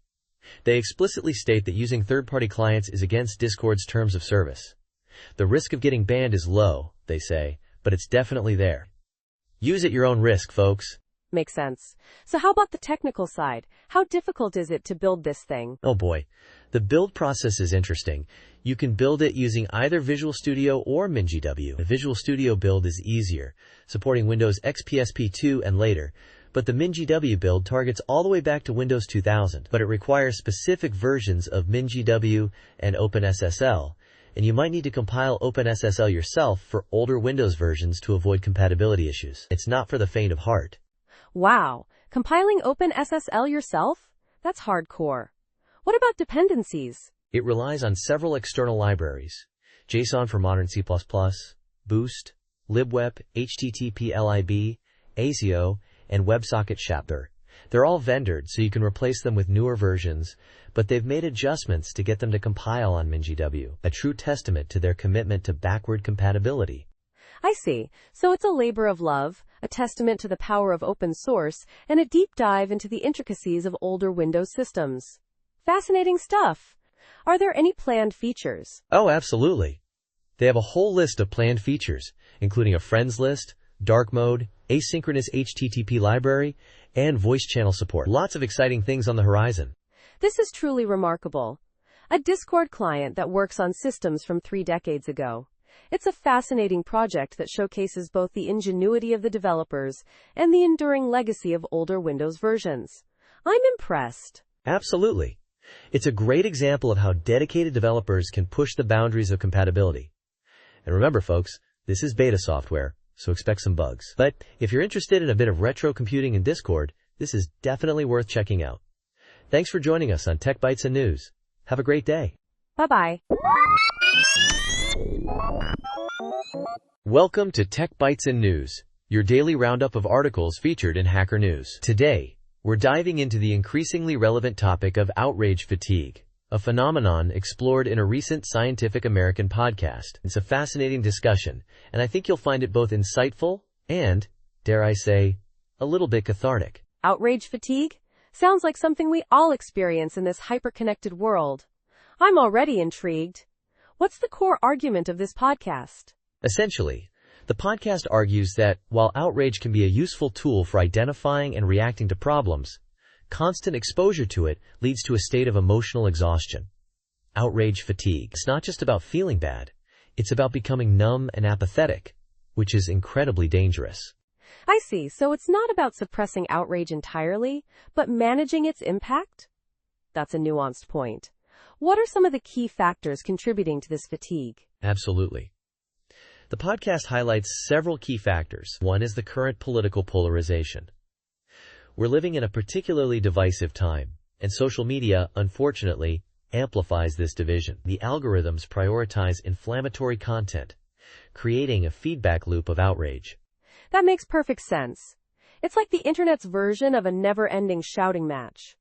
S2: They explicitly state that using third-party clients is against Discord's terms of service. The risk of getting banned is low, they say, but it's definitely there. Use at your own risk, folks.
S3: Makes sense. So how about the technical side? How difficult is it to build this thing?
S2: Oh boy. The build process is interesting. You can build it using either Visual Studio or MinGW. The Visual Studio build is easier, supporting Windows XP SP2 and later, but the MinGW build targets all the way back to Windows 2000, but it requires specific versions of MinGW and OpenSSL, and you might need to compile OpenSSL yourself for older Windows versions to avoid compatibility issues. It's not for the faint of heart.
S3: Wow, compiling OpenSSL yourself? That's hardcore. What about dependencies?
S2: It relies on several external libraries: JSON for modern C++, Boost, libwep, httplib, ASIO, and WebSocket Chapter. They're all vendored, so you can replace them with newer versions, but they've made adjustments to get them to compile on MinGW, a true testament to their commitment to backward compatibility.
S3: I see. So it's a labor of love, a testament to the power of open source, and a deep dive into the intricacies of older Windows systems. Fascinating stuff. Are there any planned features?
S2: Oh, absolutely. They have a whole list of planned features, including a friends list, dark mode, asynchronous HTTP library, and voice channel support. Lots of exciting things on the horizon.
S3: This is truly remarkable. A Discord client that works on systems from 3 decades ago. It's a fascinating project that showcases both the ingenuity of the developers and the enduring legacy of older Windows versions. I'm impressed.
S2: Absolutely. It's a great example of how dedicated developers can push the boundaries of compatibility. And remember, folks, this is beta software, so expect some bugs. But if you're interested in a bit of retro computing in Discord, this is definitely worth checking out. Thanks for joining us on Tech Bytes and News. Have a great day.
S3: Bye-bye.
S2: Welcome to Tech Bytes and News, your daily roundup of articles featured in Hacker News. Today, we're diving into the increasingly relevant topic of outrage fatigue, a phenomenon explored in a recent Scientific American podcast. It's a fascinating discussion, and I think you'll find it both insightful and, dare I say, a little bit cathartic.
S3: Outrage fatigue? Sounds like something we all experience in this hyper-connected world. I'm already intrigued. What's the core argument of this podcast?
S2: Essentially, the podcast argues that while outrage can be a useful tool for identifying and reacting to problems, constant exposure to it leads to a state of emotional exhaustion. Outrage fatigue. It's not just about feeling bad. It's about becoming numb and apathetic, which is incredibly dangerous.
S3: I see. So it's not about suppressing outrage entirely, but managing its impact? That's a nuanced point. What are some of the key factors contributing to this fatigue?
S2: Absolutely. The podcast highlights several key factors. One is the current political polarization. We're living in a particularly divisive time, and social media, unfortunately, amplifies this division. The algorithms prioritize inflammatory content, creating a feedback loop of outrage.
S3: That makes perfect sense. It's like the internet's version of a never-ending shouting match.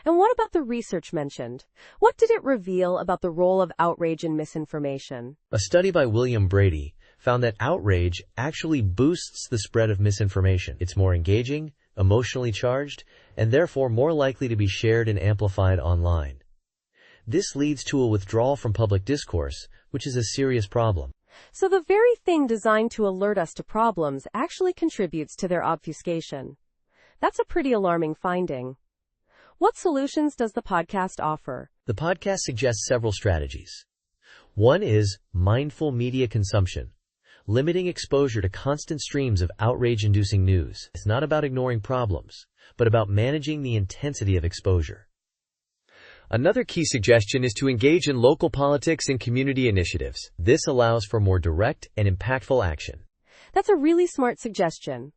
S3: And what about the research mentioned? What did it reveal about the role of outrage in misinformation?
S2: A study by William Brady found that outrage actually boosts the spread of misinformation. It's more engaging, emotionally charged, and therefore more likely to be shared and amplified online. This leads to a withdrawal from public discourse, which is a serious problem.
S3: So the very thing designed to alert us to problems actually contributes to their obfuscation. That's a pretty alarming finding. What solutions does the podcast offer?
S2: The podcast suggests several strategies. One is mindful media consumption, limiting exposure to constant streams of outrage-inducing news. It's not about ignoring problems, but about managing the intensity of exposure. Another key suggestion is to engage in local politics and community initiatives. This allows for more direct and impactful action.
S3: That's a really smart suggestion.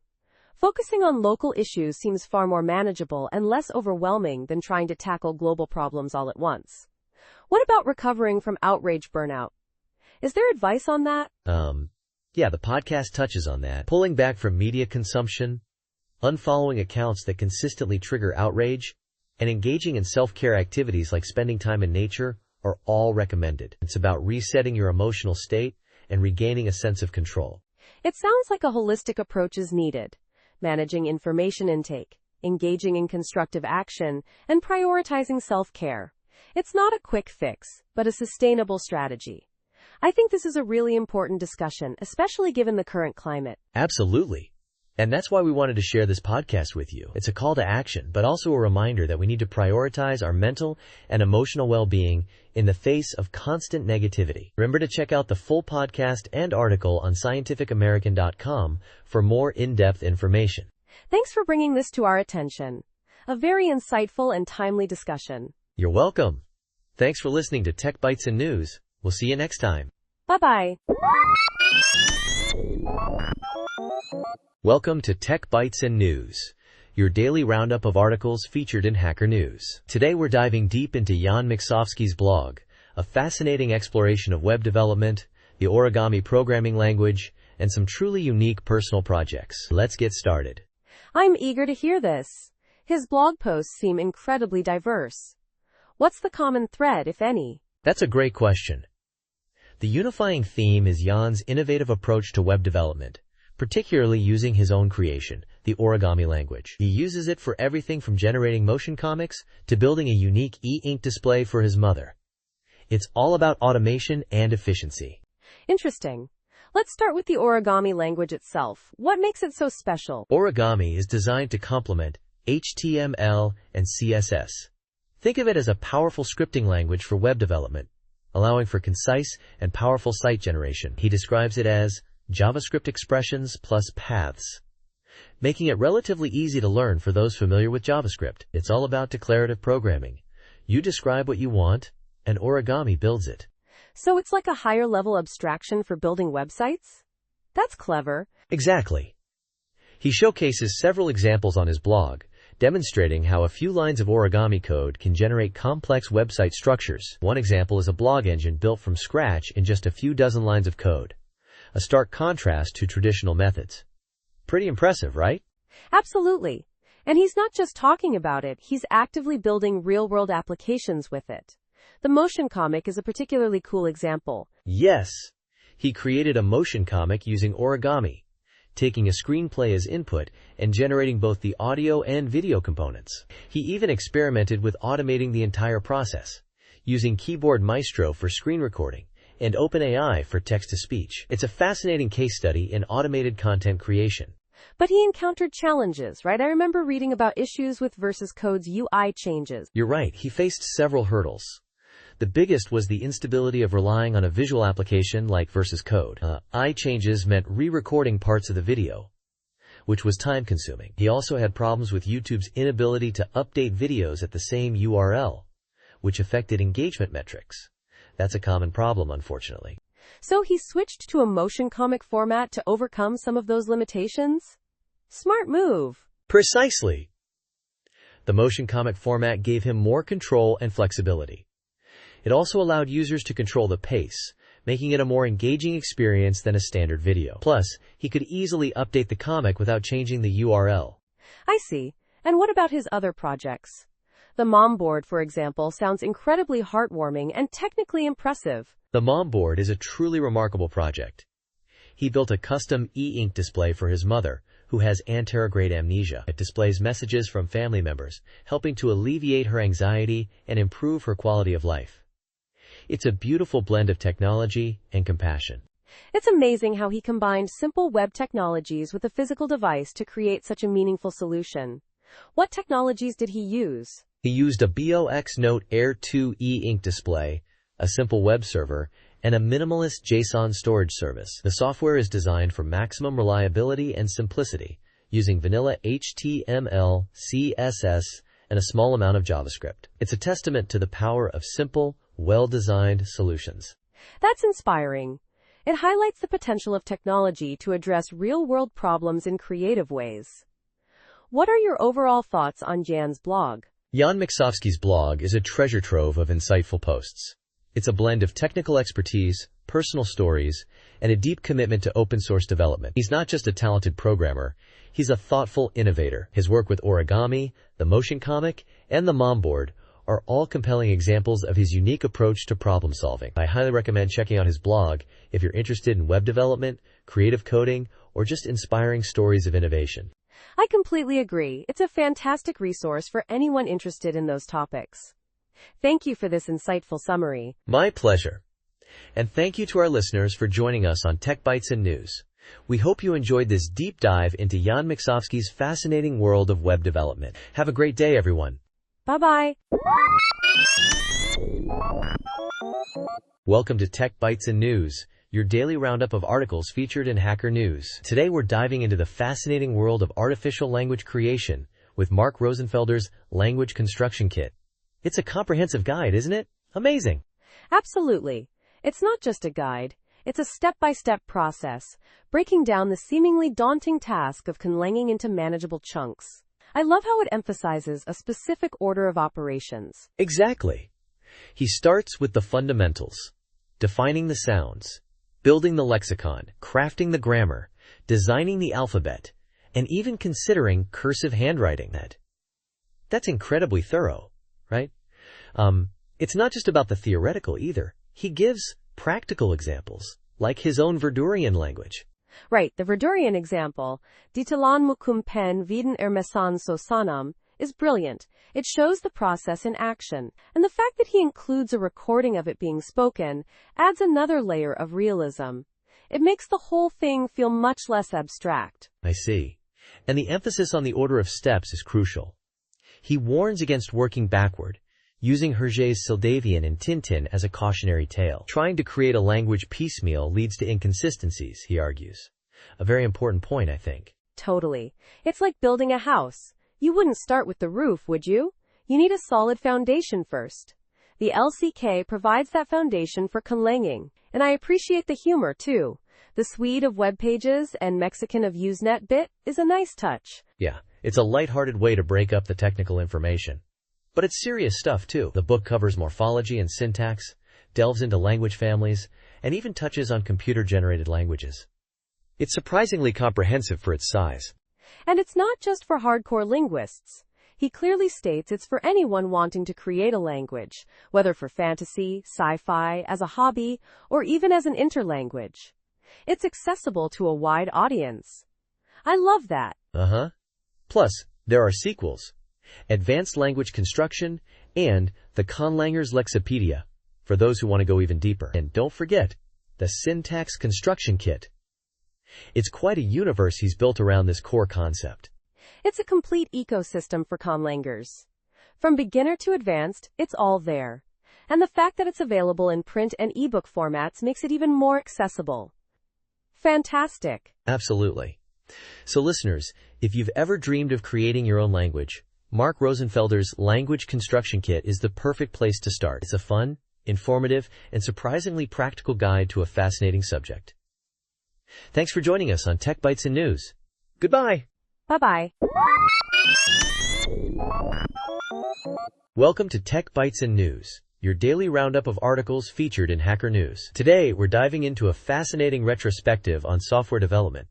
S3: Focusing on local issues seems far more manageable and less overwhelming than trying to tackle global problems all at once. What about recovering from outrage burnout? Is there advice on that?
S2: Yeah, the podcast touches on that. Pulling back from media consumption, unfollowing accounts that consistently trigger outrage, and engaging in self-care activities like spending time in nature are all recommended. It's about resetting your emotional state and regaining a sense of control.
S3: It sounds like a holistic approach is needed. Managing information intake, engaging in constructive action, and prioritizing self-care. It's not a quick fix, but a sustainable strategy. I think this is a really important discussion, especially given the current climate.
S2: Absolutely. And that's why we wanted to share this podcast with you. It's a call to action, but also a reminder that we need to prioritize our mental and emotional well-being in the face of constant negativity. Remember to check out the full podcast and article on scientificamerican.com for more in-depth information.
S3: Thanks for bringing this to our attention. A very insightful and timely discussion.
S2: You're welcome. Thanks for listening to Tech Bytes and News. We'll see you next time.
S3: Bye-bye.
S2: Welcome to Tech Bytes and News, your daily roundup of articles featured in Hacker News. Today we're diving deep into Jan Miksovsky's blog, a fascinating exploration of web development, the origami programming language, and some truly unique personal projects. Let's get started.
S3: I'm eager to hear this. His blog posts seem incredibly diverse. What's the common thread, if any?
S2: That's a great question. The unifying theme is Jan's innovative approach to web development, particularly using his own creation, the origami language. He uses it for everything from generating motion comics to building a unique e-ink display for his mother. It's all about automation and efficiency.
S3: Interesting. Let's start with the origami language itself. What makes it so special?
S2: Origami is designed to complement HTML and CSS. Think of it as a powerful scripting language for web development, allowing for concise and powerful site generation. He describes it as JavaScript expressions plus paths, making it relatively easy to learn for those familiar with JavaScript. It's all about declarative programming. You describe what you want, and origami builds it.
S3: So it's like a higher-level abstraction for building websites? That's clever.
S2: Exactly. He showcases several examples on his blog, demonstrating how a few lines of origami code can generate complex website structures. One example is a blog engine built from scratch in just a few dozen lines of code. A stark contrast to traditional methods. Pretty impressive, right?
S3: Absolutely. And he's not just talking about it, he's actively building real-world applications with it. The motion comic is a particularly cool example.
S2: Yes. He created a motion comic using origami, taking a screenplay as input and generating both the audio and video components. He even experimented with automating the entire process, using Keyboard Maestro for screen recording and OpenAI for text-to-speech. It's a fascinating case study in automated content creation.
S3: But he encountered challenges, right? I remember reading about issues with Versus Code's UI changes.
S2: You're right, he faced several hurdles. The biggest was the instability of relying on a visual application like Versus Code. UI changes meant re-recording parts of the video, which was time-consuming. He also had problems with YouTube's inability to update videos at the same URL, which affected engagement metrics. That's a common problem, unfortunately.
S3: So he switched to a motion comic format to overcome some of those limitations? Smart move.
S2: Precisely. The motion comic format gave him more control and flexibility. It also allowed users to control the pace, making it a more engaging experience than a standard video. Plus, he could easily update the comic without changing the URL.
S3: I see. And what about his other projects? The Mom Board, for example, sounds incredibly heartwarming and technically impressive.
S2: The Mom Board is a truly remarkable project. He built a custom e-ink display for his mother, who has anterograde amnesia. It displays messages from family members, helping to alleviate her anxiety and improve her quality of life. It's a beautiful blend of technology and compassion.
S3: It's amazing how he combined simple web technologies with a physical device to create such a meaningful solution. What technologies did he use?
S2: He used a BOX Note Air 2 e-ink display, a simple web server, and a minimalist JSON storage service. The software is designed for maximum reliability and simplicity, using vanilla HTML, CSS, and a small amount of JavaScript. It's a testament to the power of simple, well-designed solutions.
S3: That's inspiring. It highlights the potential of technology to address real-world problems in creative ways. What are your overall thoughts on Jan's blog?
S2: Jan Miksovsky's blog is a treasure trove of insightful posts. It's a blend of technical expertise, personal stories, and a deep commitment to open-source development. He's not just a talented programmer, he's a thoughtful innovator. His work with origami, the motion comic, and the Mom Board are all compelling examples of his unique approach to problem solving. I highly recommend checking out his blog if you're interested in web development, creative coding, or just inspiring stories of innovation.
S3: I completely agree. It's a fantastic resource for anyone interested in those topics. Thank you for this insightful summary.
S2: My pleasure. And thank you to our listeners for joining us on Tech Bytes and News. We hope you enjoyed this deep dive into Jan Michalski's fascinating world of web development. Have a great day, everyone.
S3: Bye-bye.
S2: Welcome to Tech Bytes and News, your daily roundup of articles featured in Hacker News. Today we're diving into the fascinating world of artificial language creation with Mark Rosenfelder's Language Construction Kit. It's a comprehensive guide, isn't it? Amazing.
S3: Absolutely. It's not just a guide. It's a step-by-step process, breaking down the seemingly daunting task of conlanging into manageable chunks. I love how it emphasizes a specific order of operations.
S2: Exactly. He starts with the fundamentals, defining the sounds, building the lexicon, crafting the grammar, designing the alphabet, and even considering cursive handwriting. That's incredibly thorough, right? It's not just about the theoretical either. He gives practical examples, like his own Verdurian language.
S3: Right, the Verdurian example, Ditalan mukum pen viden ermesan sosanam, is brilliant. It shows the process in action, and the fact that he includes a recording of it being spoken adds another layer of realism. It makes the whole thing feel much less abstract.
S2: I see. And the emphasis on the order of steps is crucial. He warns against working backward, using Hergé's Sildavian in Tintin as a cautionary tale. Trying to create a language piecemeal leads to inconsistencies, he argues. A very important point, I think.
S3: Totally. It's like building a house. You wouldn't start with the roof, would you? You need a solid foundation first. The LCK provides that foundation for conlanging, and I appreciate the humor, too. The Swede of web pages and Mexican of Usenet bit is a nice touch.
S2: Yeah, it's a lighthearted way to break up the technical information. But it's serious stuff, too. The book covers morphology and syntax, delves into language families, and even touches on computer-generated languages. It's surprisingly comprehensive for its size.
S3: And it's not just for hardcore linguists. He clearly states it's for anyone wanting to create a language, whether for fantasy, sci-fi, as a hobby, or even as an interlanguage. It's accessible to a wide audience. I love that.
S2: Plus, there are sequels. Advanced Language Construction, and the Conlanger's Lexipedia, for those who want to go even deeper. And don't forget, the Syntax Construction Kit. It's quite a universe he's built around this core concept.
S3: It's a complete ecosystem for conlangers. From beginner to advanced, it's all there. And the fact that it's available in print and ebook formats makes it even more accessible. Fantastic.
S2: Absolutely. So listeners, if you've ever dreamed of creating your own language, Mark Rosenfelder's Language Construction Kit is the perfect place to start. It's a fun, informative, and surprisingly practical guide to a fascinating subject. Thanks for joining us on Tech Bytes and News. Goodbye.
S3: Bye-bye.
S2: Welcome to Tech Bytes and News, your daily roundup of articles featured in Hacker News. Today, we're diving into a fascinating retrospective on software development,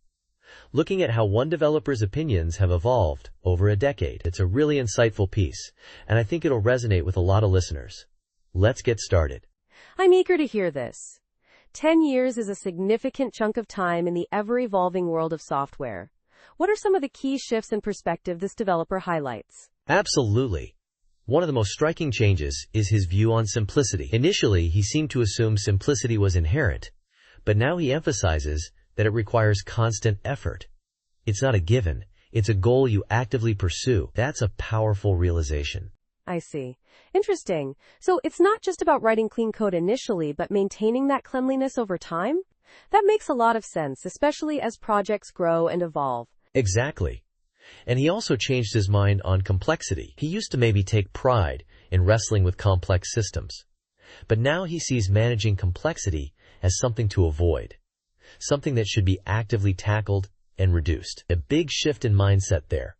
S2: looking at how one developer's opinions have evolved over a decade. It's a really insightful piece, and I think it'll resonate with a lot of listeners. Let's get started.
S3: I'm eager to hear this. 10 years is a significant chunk of time in the ever-evolving world of software. What are some of the key shifts in perspective this developer highlights?
S2: Absolutely. One of the most striking changes is his view on simplicity. Initially, he seemed to assume simplicity was inherent, but now he emphasizes that it requires constant effort. It's not a given. It's a goal you actively pursue. That's a powerful realization.
S3: I see. Interesting. So it's not just about writing clean code initially, but maintaining that cleanliness over time? That makes a lot of sense, especially as projects grow and evolve.
S2: Exactly. And he also changed his mind on complexity. He used to maybe take pride in wrestling with complex systems. But now he sees managing complexity as something to avoid, something that should be actively tackled and reduced. A big shift in mindset there.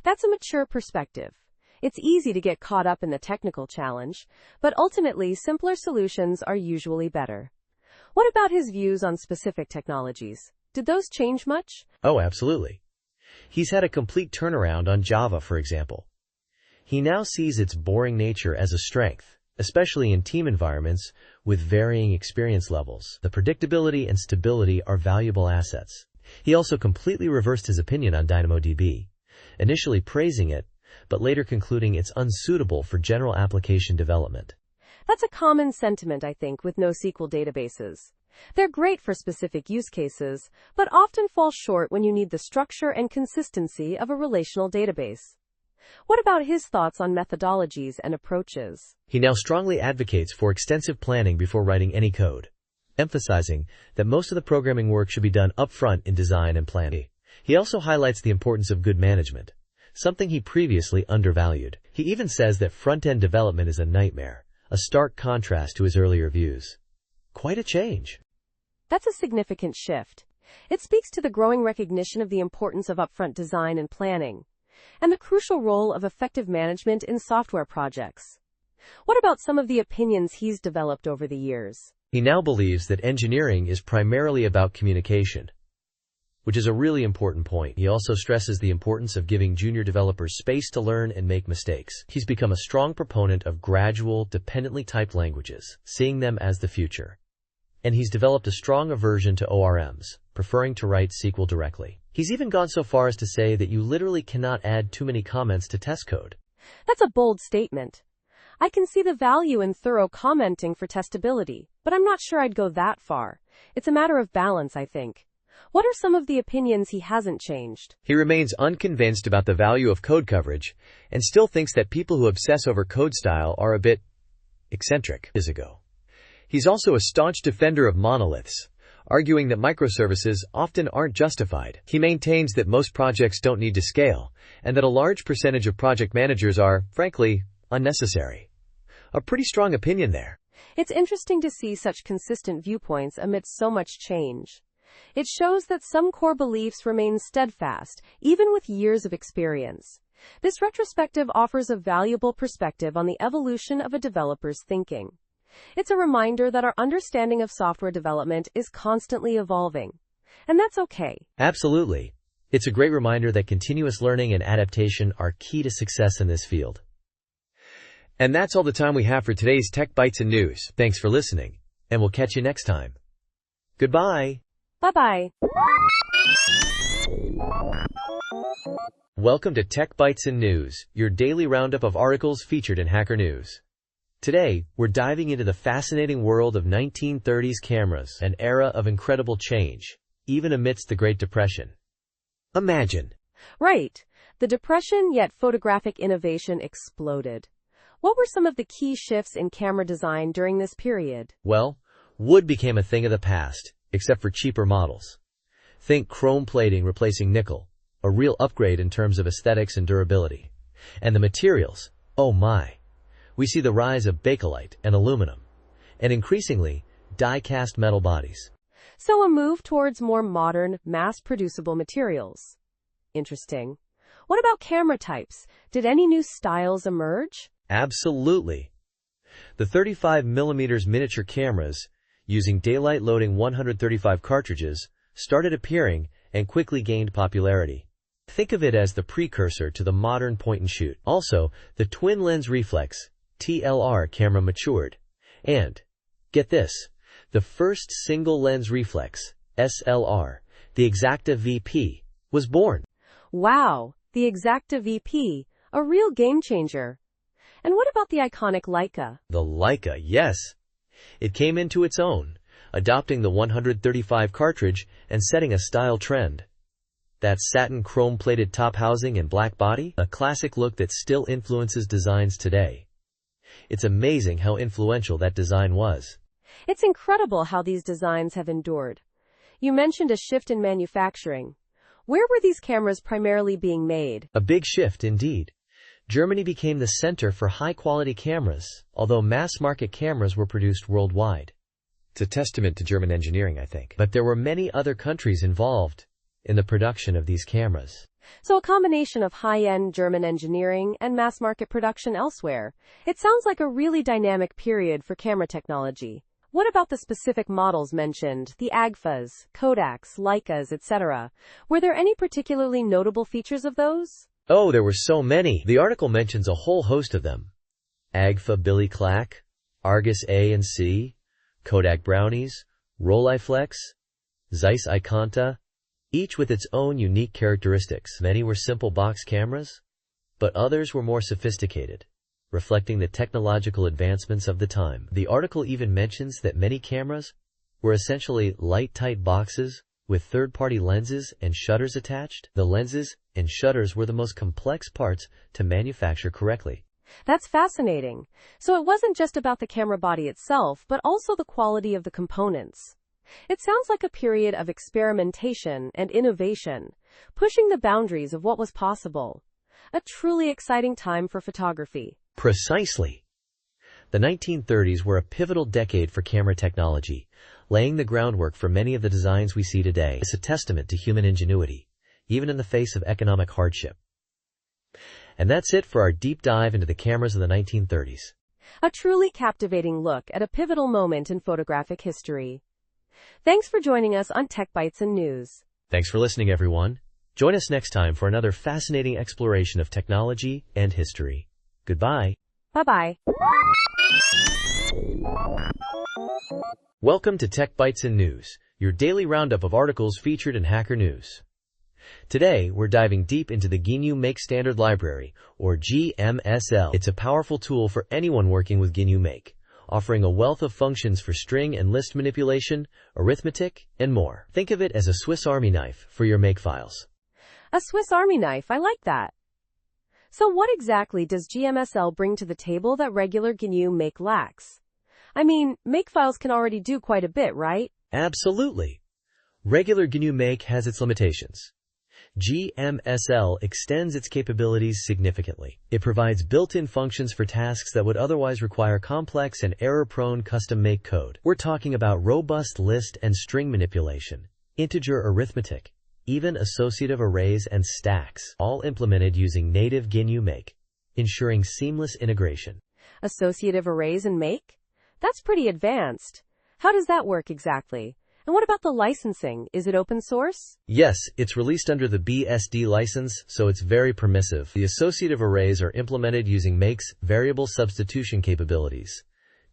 S3: That's a mature perspective. It's easy to get caught up in the technical challenge, but ultimately simpler solutions are usually better. What about his views on specific technologies? Did those change much?
S2: Oh, absolutely. He's had a complete turnaround on Java, for example. He now sees its boring nature as a strength, especially in team environments with varying experience levels. The predictability and stability are valuable assets. He also completely reversed his opinion on DynamoDB, initially praising it, but later concluding it's unsuitable for general application development.
S3: That's a common sentiment, I think, with NoSQL databases. They're great for specific use cases, but often fall short when you need the structure and consistency of a relational database. What about his thoughts on methodologies and approaches?
S2: He now strongly advocates for extensive planning before writing any code, emphasizing that most of the programming work should be done upfront in design and planning. He also highlights the importance of good management, something he previously undervalued. He even says that front-end development is a nightmare, a stark contrast to his earlier views. Quite a change.
S3: That's a significant shift. It speaks to the growing recognition of the importance of upfront design and planning, and the crucial role of effective management in software projects. What about some of the opinions he's developed over the years?
S2: He now believes that engineering is primarily about communication, which is a really important point. He also stresses the importance of giving junior developers space to learn and make mistakes. He's become a strong proponent of gradual, dependently typed languages, seeing them as the future. And he's developed a strong aversion to ORMs, preferring to write SQL directly. He's even gone so far as to say that you literally cannot add too many comments to test code.
S3: That's a bold statement. I can see the value in thorough commenting for testability, but I'm not sure I'd go that far. It's a matter of balance, I think. What are some of the opinions he hasn't changed?
S2: He remains unconvinced about the value of code coverage and still thinks that people who obsess over code style are a bit eccentric. He's also a staunch defender of monoliths, arguing that microservices often aren't justified. He maintains that most projects don't need to scale, and that a large percentage of project managers are, frankly, unnecessary. A pretty strong opinion there.
S3: It's interesting to see such consistent viewpoints amidst so much change. It shows that some core beliefs remain steadfast, even with years of experience. This retrospective offers a valuable perspective on the evolution of a developer's thinking. It's a reminder that our understanding of software development is constantly evolving. And that's okay.
S2: Absolutely. It's a great reminder that continuous learning and adaptation are key to success in this field. And that's all the time we have for today's Tech Bytes and News. Thanks for listening, and we'll catch you next time. Goodbye.
S3: Bye-bye.
S2: Welcome to Tech Bytes and News, your daily roundup of articles featured in Hacker News. Today, we're diving into the fascinating world of 1930s cameras, an era of incredible change, even amidst the Great Depression. Imagine.
S3: Right. The Depression, yet photographic innovation exploded. What were some of the key shifts in camera design during this period?
S2: Well, wood became a thing of the past, except for cheaper models. Think chrome plating replacing nickel, a real upgrade in terms of aesthetics and durability. And the materials, oh my. We see the rise of bakelite and aluminum, and increasingly, die-cast metal bodies.
S3: So a move towards more modern, mass-producible materials. Interesting. What about camera types? Did any new styles emerge?
S2: Absolutely. The 35mm miniature cameras, using daylight loading 135 cartridges, started appearing and quickly gained popularity. Think of it as the precursor to the modern point-and-shoot. Also, the twin-lens reflex TLR camera matured. And, get this, the first single-lens reflex, SLR, the Exacta VP, was born.
S3: Wow, the Exacta VP, a real game-changer. And what about the iconic Leica?
S2: The Leica, yes. It came into its own, adopting the 135 cartridge and setting a style trend. That satin chrome-plated top housing and black body, a classic look that still influences designs today. It's amazing how influential that design was.
S3: It's incredible how these designs have endured. You mentioned a shift in manufacturing. Where were these cameras primarily being made?
S2: A big shift indeed. Germany became the center for high-quality cameras, although mass-market cameras were produced worldwide. It's a testament to German engineering, I think. But there were many other countries involved in the production of these cameras.
S3: So a combination of high-end German engineering and mass-market production elsewhere. It sounds like a really dynamic period for camera technology. What about the specific models mentioned, the Agfas, Kodaks, Leicas, etc.? Were there any particularly notable features of those?
S2: Oh, there were so many. The article mentions a whole host of them. Agfa Billy Clack, Argus A and C, Kodak Brownies, Rolleiflex, Zeiss Iconta, each with its own unique characteristics. Many were simple box cameras, but others were more sophisticated, reflecting the technological advancements of the time. The article even mentions that many cameras were essentially light-tight boxes with third-party lenses and shutters attached. The lenses and shutters were the most complex parts to manufacture correctly.
S3: That's fascinating. So it wasn't just about the camera body itself, but also the quality of the components. It sounds like a period of experimentation and innovation, pushing the boundaries of what was possible. A truly exciting time for photography.
S2: Precisely. The 1930s were a pivotal decade for camera technology, laying the groundwork for many of the designs we see today. It's a testament to human ingenuity, even in the face of economic hardship. And that's it for our deep dive into the cameras of the 1930s.
S3: A truly captivating look at a pivotal moment in photographic history. Thanks for joining us on Tech Bytes and News.
S2: Thanks for listening, everyone. Join us next time for another fascinating exploration of technology and history. Goodbye.
S3: Bye-bye.
S2: Welcome to Tech Bytes and News, your daily roundup of articles featured in Hacker News. Today, we're diving deep into the GNU Make Standard Library, or GMSL. It's a powerful tool for anyone working with GNU Make, offering a wealth of functions for string and list manipulation, arithmetic, and more. Think of it as a Swiss Army knife for your Make files.
S3: A Swiss Army knife, I like that. So what exactly does GMSL bring to the table that regular GNU Make lacks? I mean, Makefiles can already do quite a bit, right?
S2: Absolutely. Regular GNU Make has its limitations. GMSL extends its capabilities significantly. It provides built-in functions for tasks that would otherwise require complex and error-prone custom Make code. We're talking about robust list and string manipulation, integer arithmetic, even associative arrays and stacks, all implemented using native GNU Make, ensuring seamless integration.
S3: Associative arrays in Make? That's pretty advanced. How does that work exactly? And what about the licensing? Is it open source?
S2: Yes, it's released under the BSD license, so it's very permissive. The associative arrays are implemented using Make's variable substitution capabilities,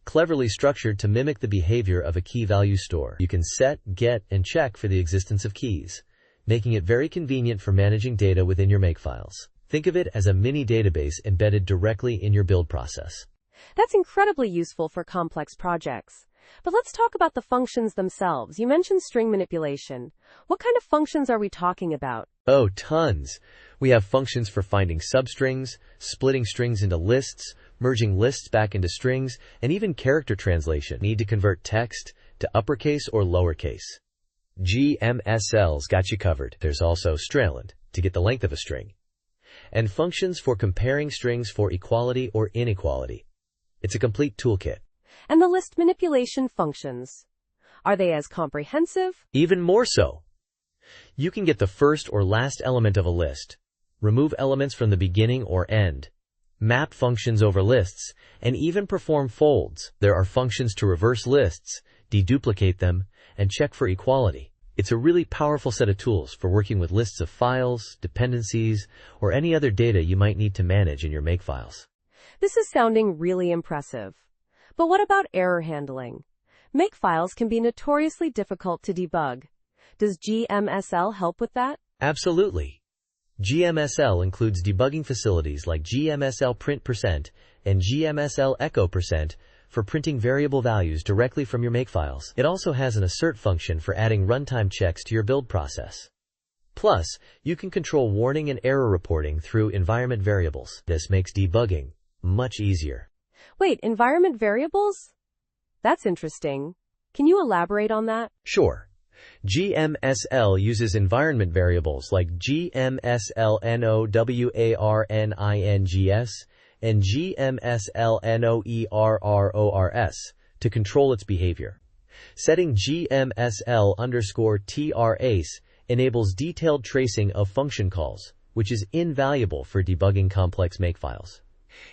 S2: cleverly structured to mimic the behavior of a key-value store. You can set, get, and check for the existence of keys, making it very convenient for managing data within your Makefiles. Think of it as a mini database embedded directly in your build process.
S3: That's incredibly useful for complex projects. But let's talk about the functions themselves. You mentioned string manipulation. What kind of functions are we talking about?
S2: Oh, tons. We have functions for finding substrings, splitting strings into lists, merging lists back into strings, and even character translation. Need to convert text to uppercase or lowercase. GMSL's got you covered. There's also strlen to get the length of a string, and functions for comparing strings for equality or inequality. It's a complete toolkit.
S3: And the list manipulation functions, are they as comprehensive?
S2: Even more so. You can get the first or last element of a list, remove elements from the beginning or end, map functions over lists, and even perform folds. There are functions to reverse lists, deduplicate them, and check for equality. It's a really powerful set of tools for working with lists of files, dependencies, or any other data you might need to manage in your Makefiles.
S3: This is sounding really impressive. But what about error handling? Makefiles can be notoriously difficult to debug. Does GMSL help with that?
S2: Absolutely. GMSL includes debugging facilities like GMSL print% and GMSL echo% for printing variable values directly from your Makefiles. It also has an assert function for adding runtime checks to your build process. Plus, you can control warning and error reporting through environment variables. This makes debugging much easier.
S3: Wait, environment variables? That's interesting. Can you elaborate on that?
S2: Sure. GMSL uses environment variables like GMSLNOWARNINGS and GMSLNOERRORS to control its behavior. Setting GMSL_trace enables detailed tracing of function calls, which is invaluable for debugging complex Makefiles.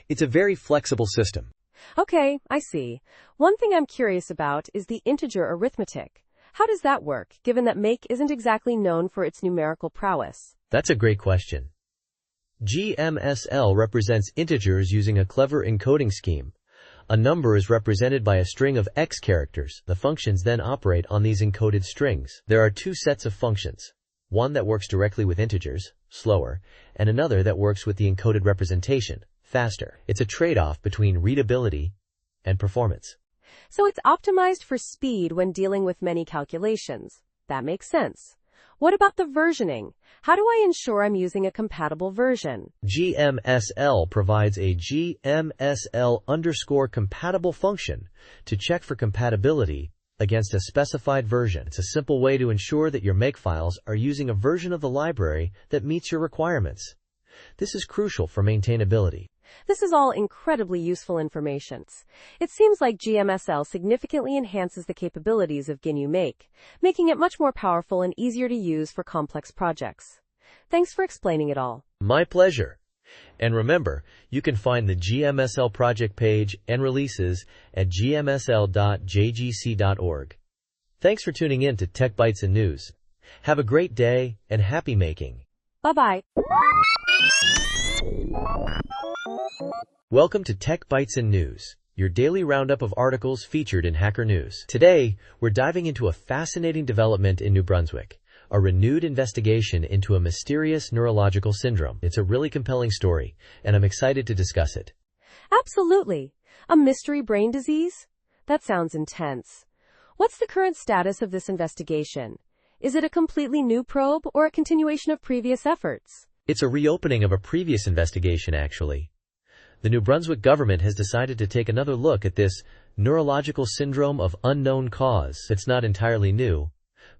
S2: It's a very flexible system.
S3: Okay, I see. One thing I'm curious about is the integer arithmetic. How does that work, given that Make isn't exactly known for its numerical prowess?
S2: That's a great question. GMSL represents integers using a clever encoding scheme. A number is represented by a string of X characters. The functions then operate on these encoded strings. There are two sets of functions. One that works directly with integers, slower, and another that works with the encoded representation, faster. It's a trade-off between readability and performance.
S3: So it's optimized for speed when dealing with many calculations. That makes sense. What about the versioning? How do I ensure I'm using a compatible version?
S2: GMSL provides a GMSL_compatible function to check for compatibility against a specified version. It's a simple way to ensure that your makefiles are using a version of the library that meets your requirements. This is crucial for maintainability.
S3: This is all incredibly useful information. It seems like GMSL significantly enhances the capabilities of GNU Make, making it much more powerful and easier to use for complex projects. Thanks for explaining it all.
S2: My pleasure. And remember, you can find the GMSL project page and releases at gmsl.jgc.org. Thanks for tuning in to Tech Bytes and News. Have a great day and happy making.
S3: Bye-bye.
S2: Welcome to Tech Bytes and News, your daily roundup of articles featured in Hacker News. Today, we're diving into a fascinating development in New Brunswick, a renewed investigation into a mysterious neurological syndrome. It's a really compelling story, and I'm excited to discuss it.
S3: Absolutely. A mystery brain disease? That sounds intense. What's the current status of this investigation? Is it a completely new probe or a continuation of previous efforts?
S2: It's a reopening of a previous investigation, actually. The New Brunswick government has decided to take another look at this neurological syndrome of unknown cause. It's not entirely new,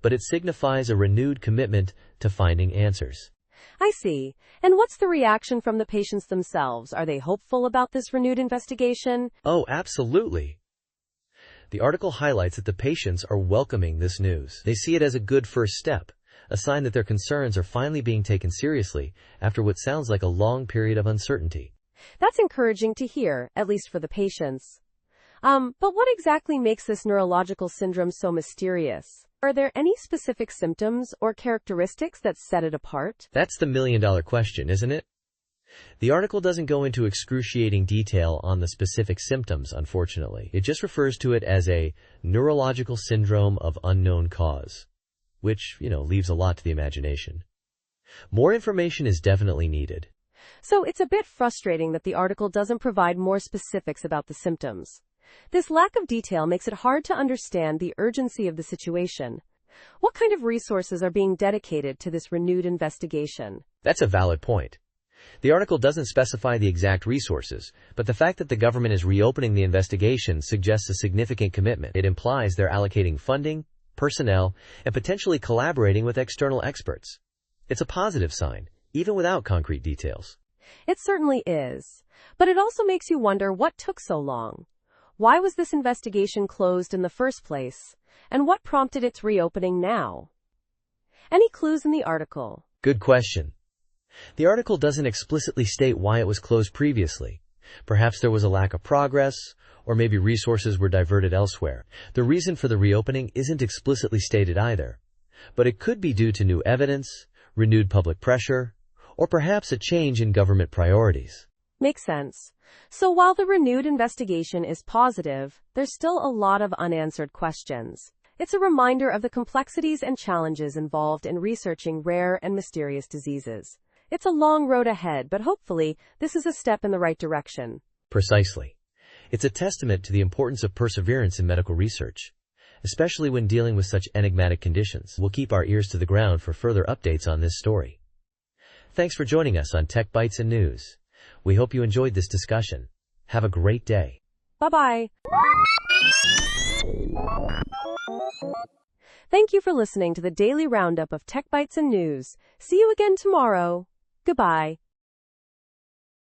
S2: but it signifies a renewed commitment to finding answers.
S3: I see. And what's the reaction from the patients themselves? Are they hopeful about this renewed investigation?
S2: Oh, absolutely. The article highlights that the patients are welcoming this news. They see it as a good first step, a sign that their concerns are finally being taken seriously after what sounds like a long period of uncertainty.
S3: That's encouraging to hear, at least for the patients. But what exactly makes this neurological syndrome so mysterious? Are there any specific symptoms or characteristics that set it apart?
S2: That's the million-dollar question, isn't it? The article doesn't go into excruciating detail on the specific symptoms, unfortunately. It just refers to it as a neurological syndrome of unknown cause, which, leaves a lot to the imagination. More information is definitely needed.
S3: So it's a bit frustrating that the article doesn't provide more specifics about the symptoms. This lack of detail makes it hard to understand the urgency of the situation. What kind of resources are being dedicated to this renewed investigation?
S2: That's a valid point. The article doesn't specify the exact resources, but the fact that the government is reopening the investigation suggests a significant commitment. It implies they're allocating funding, personnel, and potentially collaborating with external experts. It's a positive sign, even without concrete details.
S3: It certainly is. But it also makes you wonder what took so long. Why was this investigation closed in the first place? And what prompted its reopening now? Any clues in the article?
S2: Good question. The article doesn't explicitly state why it was closed previously. Perhaps there was a lack of progress, or maybe resources were diverted elsewhere. The reason for the reopening isn't explicitly stated either, but it could be due to new evidence, renewed public pressure, or perhaps a change in government priorities.
S3: Makes sense. So while the renewed investigation is positive, there's still a lot of unanswered questions. It's a reminder of the complexities and challenges involved in researching rare and mysterious diseases. It's a long road ahead, but hopefully this is a step in the right direction.
S2: Precisely. It's a testament to the importance of perseverance in medical research, especially when dealing with such enigmatic conditions. We'll keep our ears to the ground for further updates on this story. Thanks for joining us on Tech Bytes and News. We hope you enjoyed this discussion. Have a great day.
S3: Bye-bye. Thank you for listening to the daily roundup of Tech Bytes and News. See you again tomorrow. Goodbye.